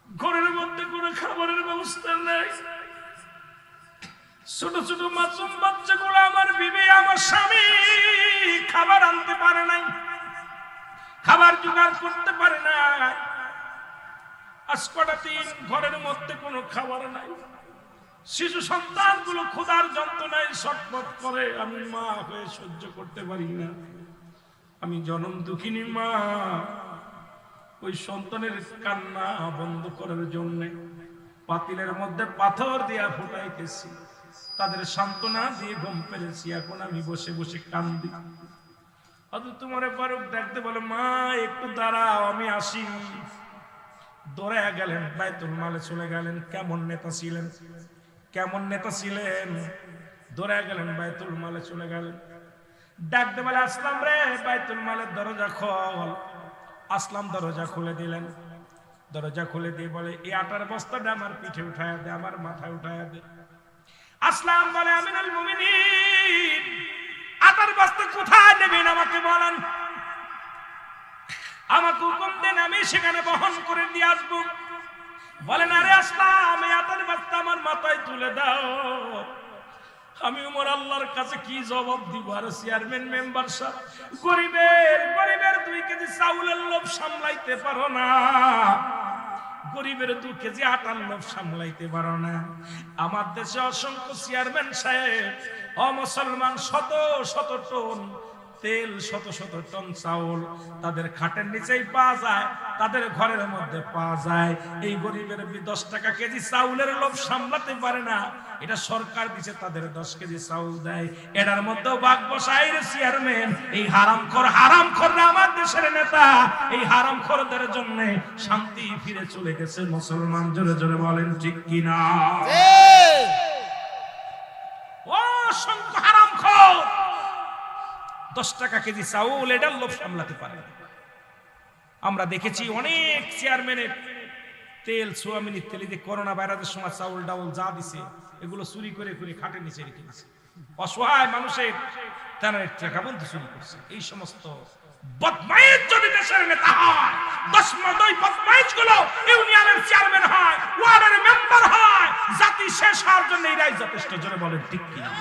ঘরের মধ্যে কোনো খাবারের ব্যবস্থা নাই। ছোট ছোট মাসুম বাচ্চাগুলো, আমার বিবি, আমার স্বামী খাবার আনতে পারে নাই, খাবার জোগাড় করতে পারে না, আজ কটা দিন ঘরের মধ্যে কোনো খাবার নাই। শিশু সন্তানগুলো ক্ষুধার যন্ত্রণায় ছটফট করে, আমি মা হয়ে সহ্য করতে পারি না, আমি জনম দুঃখিনী মা। ওই সন্তানের কান্না বন্ধ করার জন্য পাতিলের মধ্যে পাথর দিয়া ফুটাইতেছি, তাদের সান্ত্বনা দিয়ে ঘুম পেরেছি, এখন আমি বসে বসে কান্দি। তোমার ফারুক ডাকতে বলে মা একটু দাঁড়াও, আমি আসি। দৌড়ে গেলেন, বাইতুল মালে চলে গেলেন। কেমন নেতা ছিলেন, কেমন নেতা ছিলেন! দৌড়ে গেলেন, বাইতুল মালে চলে গেলেন। ডাকতে বলে আসলাম রে, বাইতুল মালের দরজা খোল। আসলাম দরজা খুলে দিলেন। দরজা খুলে দিয়ে বলে এই আটার বস্তাটা আমার পিঠে উঠায়া দে, আমার মাথায় উঠায়া দে। আসলাম বলে আমিনুল মুমিনিন, আটার বস্তা কোথায় নেবেন আমাকে বলেন, আমাকে হুকুম দেন, আমি সেখানে বহন করে দিয়ে আসবো। বলেন আরে আসলাম, এই আটার বস্তা আমার মাথায় তুলে দাও। আমি উমর আল্লাহর কাছে কি জবাব দিব? আর চেয়ারম্যান মেম্বার সব গরিবের 2 কেজি চাউলের লোভ সামলাইতে পারো না, গরিবের 2 কেজি আটার লোভ সামলাইতে পারো না। আমার দেশে অসংখ্য চেয়ারম্যান সাহেব, অমুসলমান, শত শত টন তেল, শত শত টন চাউল তাদের খাটের নিচেই পাওয়া যায়, তাদের ঘরের মধ্যে পাওয়া যায়। এই গরিবের 10 টাকা কেজি চাউলের লোভ সামলাতে পারে না, এটা সরকার দিছে, তাদের 10 কেজি চাউল দেয়, এটার মধ্যেও ভাগ বসায় চেয়ারম্যান। এই হারামখোররা আমার দেশের নেতা, এই হারামখোরদের জন্য শান্তি ফিরে চলে গেছে। মুসলমান জোরে জোরে বলেন ঠিক কিনা? অসংখ্য হারামখোর 10 টাকা কেজি চাউল, এটার লোভ সামলাতে পারে না। আমরা দেখেছি অনেক চেয়ারম্যানের তেল, সোয়াবিনের তেল, যে করোনা ভাইরাসের সময় চাউল ডাউল যা দিছে এগুলো চুরি করে করে খাটের নিচে রেখে দিছে। অসহায় মানুষের তারা টাকা বন্ধু চুরি করছে। এই সমস্ত বদমাইশ যদি দেশের নেতা হয়, 10 বদমাইশ গুলো ইউনিয়নের চেয়ারম্যান হয়, ওয়ার্ডের মেম্বার হয়, জাতি শেষ হওয়ার জন্য এরাই যথেষ্ট। জোরে বলেন ঠিক কিনা?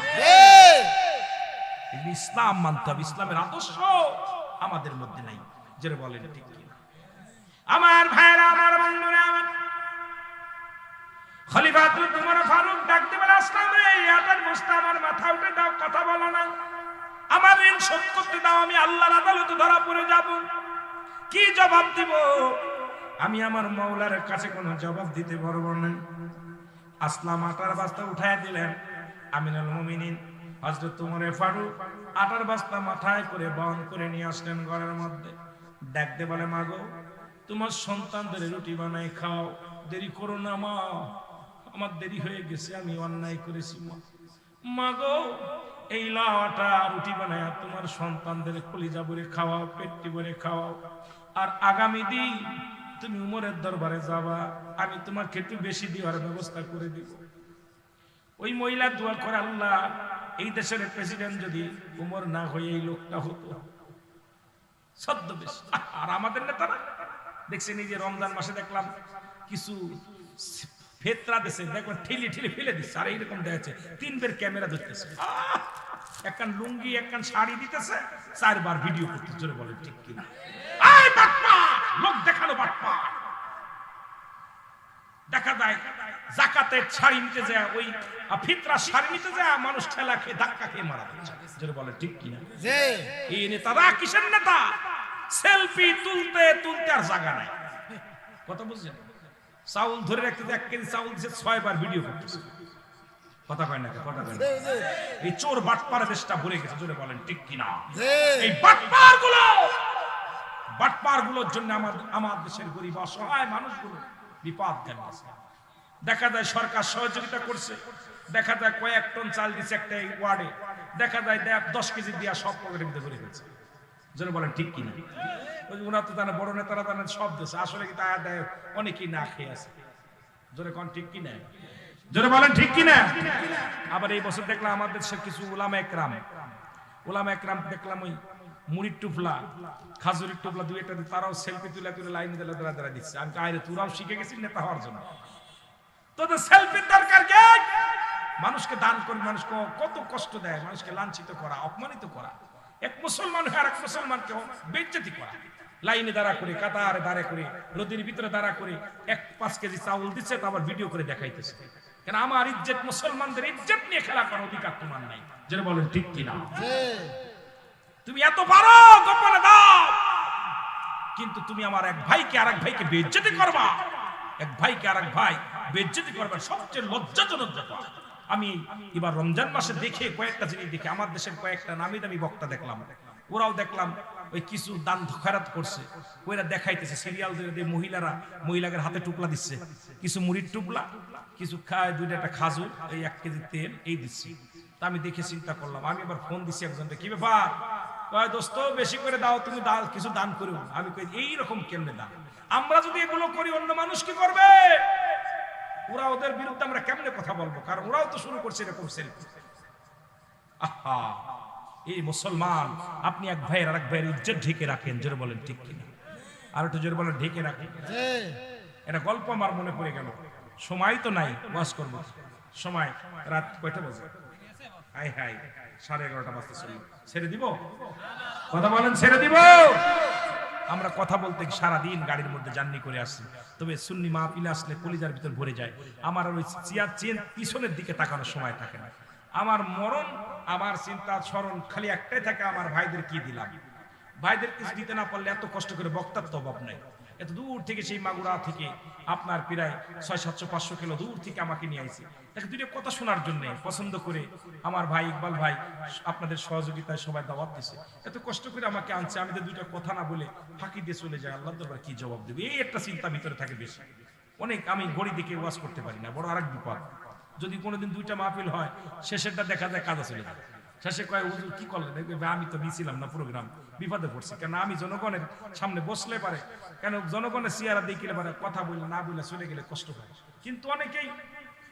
ইসলাম মানতে হবে, ইসলামের আদর্শ আমাদের মধ্যে নাই। জোরে বলেন ঠিক কিনা? আমার ভাইরা, আমার বন্ধুরা, আমার খলিফাতুল উমর ফারুক ডাকতে বলে আসলাম রে, আটার বস্তা আমার মাথা উঠে দাও, কথা বলো না, আমার ঋণ শোধ করতে দাও, আমি আল্লাহর আদালতে ধরা পড়ে যাব। কি জবাব দিব? আমি আমার মাওলার কাছে কোনো জবাব দিতে পারবো না। আসলাম আটার বস্তা উঠায় দিলেন। আমিনুল মুমিনিন হযরত উমর ফারুক আটার বস্তা মাথায় করে বহন করে নিয়ে আসলেন ঘরের মধ্যে। ডাকতে বলে মাগো, তোমার সন্তানদের রুটি বানাই খাও, দেরি করো না মা, আমার দেরি হয়ে গেছে, আমি অন্যায় করেছি মা। মাগো, এই লাওয়াটা রুটি বানায় তোমার সন্তানদের কলিজা ভরে খাওয়াও, পেটটি ভরে খাওয়াও, আর আগামী দিন তুমি উমরের দরবারে যাবা, আমি তোমাকে একটু বেশি দেওয়ার ব্যবস্থা করে দিব। ওই মহিলা দোয়া করে, আল্লাহ এই দেশের প্রেসিডেন্ট যদি উমর না হয়ে এই লোকটা হতো ছদ্মবেশ। আর আমাদের নেতারা দেখছেন এই যে রমজান মাসে দেখলাম কিছু ফেতরা দেশে দেখবেন ঠেলে ঠেলে ফেলে দিচ্ছে, আর এইরকম দেখাচ্ছে 3 বের ক্যামেরা ধরতেছে, একখান লুঙ্গি একখান শাড়ি দিতেছে, 4 বার ভিডিও করতেছে। জোরে বলে ঠিক কিনা? এই বাটপা লোক দেখানো বাটপা। দেখা যায় যাকাতের শাড়ি নিতে যায়, ওই ফিতরা শাড়ি নিতে যায় মানুষ ঠেলা খেয়ে ধাক্কা খেয়ে মারা যাচ্ছে। জোরে বলে ঠিক কিনা? এই নেতারা কিসের নেতা? সেলফি তুলতে তুলতে আর জায়গা নাই। কথা বুঝছেন? চাউল ধরে রাখতে 1 কেজি চাউল দিচ্ছে, 6 বার ভিডিও করতেছে। কথা কয় না? কথা কয় না? এই চোর বাটপার দেশটা ভরে গেছে। জোরে বলেন ঠিক কিনা? এই বাটপার গুলোর জন্য আমার দেশের গরিব অসহায় মানুষগুলো বিপদ গেছে। দেখা যায় সরকার সহযোগিতা করছে, দেখা যায় কয়েক টন চাল দিচ্ছে একটা ওয়ার্ডে, দেখা যায় 10 কেজি দিয়া সব পকেটের মধ্যে ভরে গেছে। জোরে বলেন ঠিক কিনা? ওরা তো জানে, বড় নেতারা জানে সব দেশে, আসলে কি তা দেয় অনেকেই না খেয়ে আছে। জোরে কোন ঠিক কিনা? জোরে বলেন ঠিক কিনা? আবার এই বছর দেখলাম আমাদের দেশের কিছু উলামা একরাম দেখলাম ওই মুড়ির টুপলা খাজুরির টুপলা 2-1টা তারাও সেলফি তুলে তুলে লাইনে দাঁড়া দিচ্ছে। আমি আরে তোরাও শিখে গেছিস নেতা হওয়ার জন্য, তোদের সেলফির দরকার কি? মানুষকে দান করে মানুষকে কত কষ্ট দেয়, মানুষকে লাঞ্ছিত করা, অপমানিত করা, এক মুসলমান আর এক মুসলমানকে বেইজ্জতি করা, লাইনে দাঁড়া করে কাতারে দাঁড়া করে রোদের ভিতরে দাঁড়া করে 1-5 কেজি চাউল দিচ্ছে, আবার ভিডিও করে দেখাইতেছে। কেন? আমার ইজ্জত, মুসলমানদের ইজ্জত নিয়ে খেলা করার অধিকার তোমার নাই। যেটা বলেন ঠিক কিনা? তুমি এত পারো গোপনে দাও, কিন্তু তুমি আমার এক ভাইকে আরেক ভাইকে বেইজ্জতি করবা, এক ভাইকে আরেক ভাই বেইজ্জতি করবা, সবচেয়ে লজ্জাজনক ব্যাপার। আমি এবার রমজান মাসে দেখে কয়েকটা জিনিস দেখে আমার দেশের কয়েকটা নামি দামি বক্তা দেখলাম, ওরাও দেখলাম ওই কিছু দান খয়রাত করছে, ওইরা দেখাইতেছে সিরিয়াল দিয়ে মহিলাদের হাতে টুকলা দিচ্ছে, কিছু মুড়ির টুকলা, কিছু খায় 2টা খাজুর, এই 1 কেজি তেল এই দিচ্ছে। তা আমি দেখে চিন্তা করলাম, আমি এবার ফোন দিচ্ছি একজনকে, কি ব্যাপার? কয় দোস্ত বেশি করে দাও, তুমি কিছু দান করো। আমি কই এইরকম কেমনে দান? আমরা যদি এগুলো করি অন্য মানুষ কি করবে? ওরা ওদের বিরুদ্ধে আমরা কেমনে কথা বলবো? কারণ ওরাও তো শুরু করছে এরকম সেলফি। আহা, এই মুসলমান, আপনি এক ভাইয়ের আরেক ভাইয়ের ইজ্জত ঢেকে রাখেন। জোরে বলেন ঠিক কিনা? আর একটু জোরে বলেন ঢেকে রাখেন। এটা গল্প আমার মনে পড়ে গেল, সময় তো নাই ওয়াজ করব। সময় রাত কয়টা বাজে? হাই হাই 11:30 বাজতে চলল। ছেড়ে দিব? কথা বলেন ছেড়ে দিব? আমরা কথা বলতে সারাদিন গাড়ির মধ্যে জার্নি করে আসছি, তবে সুন্নি মাহফিলে আসলে কলিজার ভিতর ভরে যায়। আমার আর ওই চেন পিছনের দিকে তাকানোর সময় থাকে না। আমার মরণ, আমার চিন্তা স্মরণ খালি একটাই থাকে, আমার ভাইদের কি দিলাম। ভাইদের কিছু দিতে না পারলে এত কষ্ট করে বক্তার তো অভাব নাই। এত দূর থেকে সেই মাগুরা থেকে আপনার প্রায় 600-700-500 কিলো দূর থেকে আমাকে নিয়ে আইছে, তাকে 2টা কথা শোনার জন্য পছন্দ করে আমার ভাই ইকবাল ভাই আপনাদের সহযোগিতায় সবাই দাওয়াত দিছে, এত কষ্ট করে আমাকে আনছে। আমি তো 2টা কথা না বলে ফাঁকি দিয়ে চলে যাই, আল্লাহর দরবারে কি জবাব দেবে, এই একটা চিন্তা ভিতরে থাকে বেশি। অনেক আমি ঘড়ি দিকে ওয়াজ করতে পারি না, বড় আরেক বিপদ। যদি কোনোদিন 2টা মাহফিল হয়, শেষেরটা দেখা যায় কাজে চলে যায়। শেষে কয় হুজুর কি করলেন? আমি তো নিছিলাম না প্রোগ্রাম, বিপদে পড়ছি। কেন? আমি জনগণের সামনে বসলে পারে, কেন জনগণের চেহারা দেখিলে পারে, কথা বললে না বললে চলে গেলে কষ্ট হয়। কিন্তু অনেকেই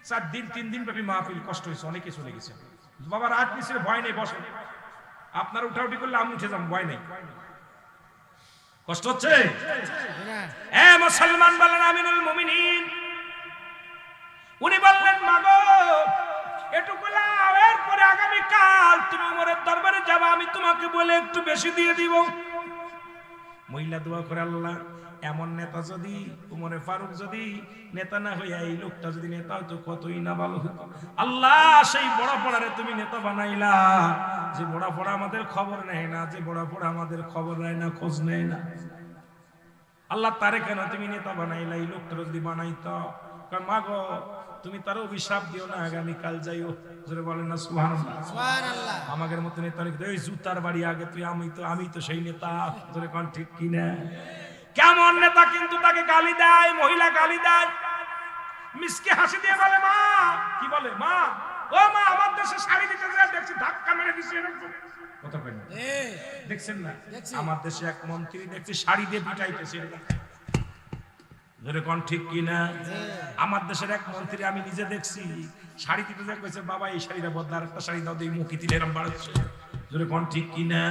4 দিন 3 দিন ব্যাপী মাহফিল কষ্ট হয়েছে, অনেকে চলে গেছে। বাবা রাত নিচে ভয় নেই, বসো, আপনার উঠাউঠি করলে আমি উঠে যাবো, ভয় নেই। কষ্ট হচ্ছে? মুসলমান বলেন আমিনুল মুমিনিন, উনি বললেন মাগো এটুকু লাও, এরপরে আগামীকাল তুমি উমরের দরবারে যাবা, আমি তোমাকে বলে একটু বেশি দিয়ে দিব। মহিলা দোয়া করে, আল্লাহ এমন নেতা যদি, উমরে ফারুক যদি নেতা না হইয়া এই লোকটা যদি নেতা হতো কতই না ভালো হতো। আল্লাহ সেই বড় পড়ারে তুমি নেতা বানাইলা, যে বড় পড়া আমাদের খবর নেয় না, যে বড় পড়া আমাদের খবর নেয় না, খোঁজ নেয় না। আল্লাহ তারে কেন তুমি নেতা বানাইলা? এই লোকটা যদি বানাইতো, মা গো তুমি তার অভিশাপ দিও না, আগামীকাল যাইও। জোরে বলেন না সুবহানাল্লাহ। সুবহানাল্লাহ। আমাদের মতো নেতা এই জুতার বাড়ি আগে তুই, আমি তো সেই নেতা। জোরে কোন ঠিক কিনা? কেমন নেতা কিন্তু তাকে গালি দেয়, মহিলা গালি দেয়, মিসকে হাসি দিয়ে বলে মা, কি বলে মা, ও মা আমার দেশে শাড়ি দিতে যায় দেখছি ধাক্কা মেরে দিছে এরকম। কথা কই না? দেখছেন না? আমার দেশে এক মন্ত্রী দেখছি শাড়ি দিয়ে পিটাইতেছে এরকম। ধরে কোন ঠিক কিনা? আমার দেশের এক মন্ত্রী আমি নিজে দেখছি, শাড়ি দিতে যা কইছে, বাবা এই শাড়িটা বদলা, আরেকটা শাড়ি দাও, এই মুখি দিলে এরকম বাড়ছে। ধরে কোন ঠিক কিনা?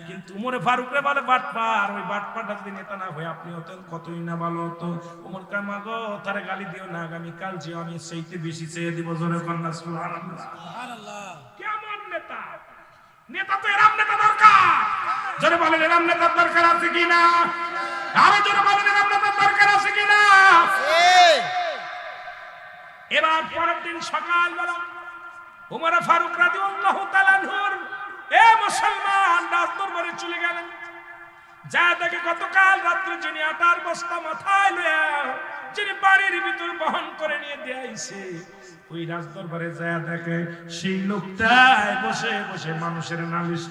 কিন্তু উমরে ফারুক রে বলে বাটপার, ওই বাটপারটা যদি নেতা না হয়ে আপনি হতেন কতই না ভালো হতো। উমর কয় মা গো, তারে গালি দিও না, আগামী কাল যে আমি সেইতে বেশি চেয়ে দিব। জোরে কন্যা সুবহানাল্লাহ। কেমন নেতা? নেতা তো এরম নেতা দরকার। জোরে বলেন এরম নেতার দরকার আছে কিনা? আরো জোরে বলেন এরম নেতার দরকার আছে কিনা? এবার পরের দিন সকালবেলা উমর ফারুক রাদিয়াল্লাহু তাআলা আনহুর এ মুসলমান রাজদরবারে চলে গেলেন। যা দেখে গতকাল রাত্রে যিনি আটার বস্তা মাথায় লয়া যিনি বাড়ির ভিতর বহন করে নিয়ে দিয়েছে, ওই রাজদরবারে যা দেখে সেই লোকটাই বসে বসে মানুষের নালিশ,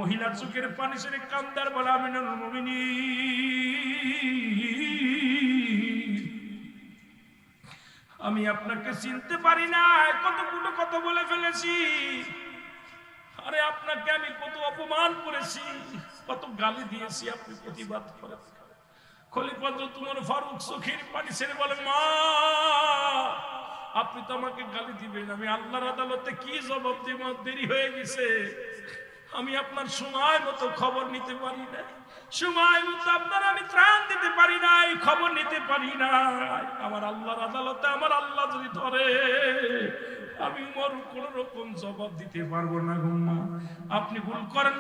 মহিলা চোখের পানি ছেড়ে কান্দার বলে আমিনুল মুমিনিন, আমি আপনাকে চিনতে পারি না, কতগুলো কথা বলে ফেলেছি। আরে আপনাকে আমি কত অপমান করেছি, কত গালি দিয়েছি, আপনি প্রতিবাদ করেন। খলিফা উমর ফারুক চোখের পানি ছেড়ে বলে, মা আপনি তো আমাকে গালি দিবেন, আমি আল্লাহর আদালতে কি জবাব দিব? দেরি হয়ে গেছে, আমি আপনার সময় মতো খবর নিতে পারি না, সময় মতো আপনার আমি ত্রাণ দিতে পারি নাই, খবর নিতে পারি না। আমার আল্লাহর আদালতে আমার আল্লাহ যদি ধরে, আমি উমর কোন রকম জবাব দিতে পারবো না। আপনি ভুল করেন না।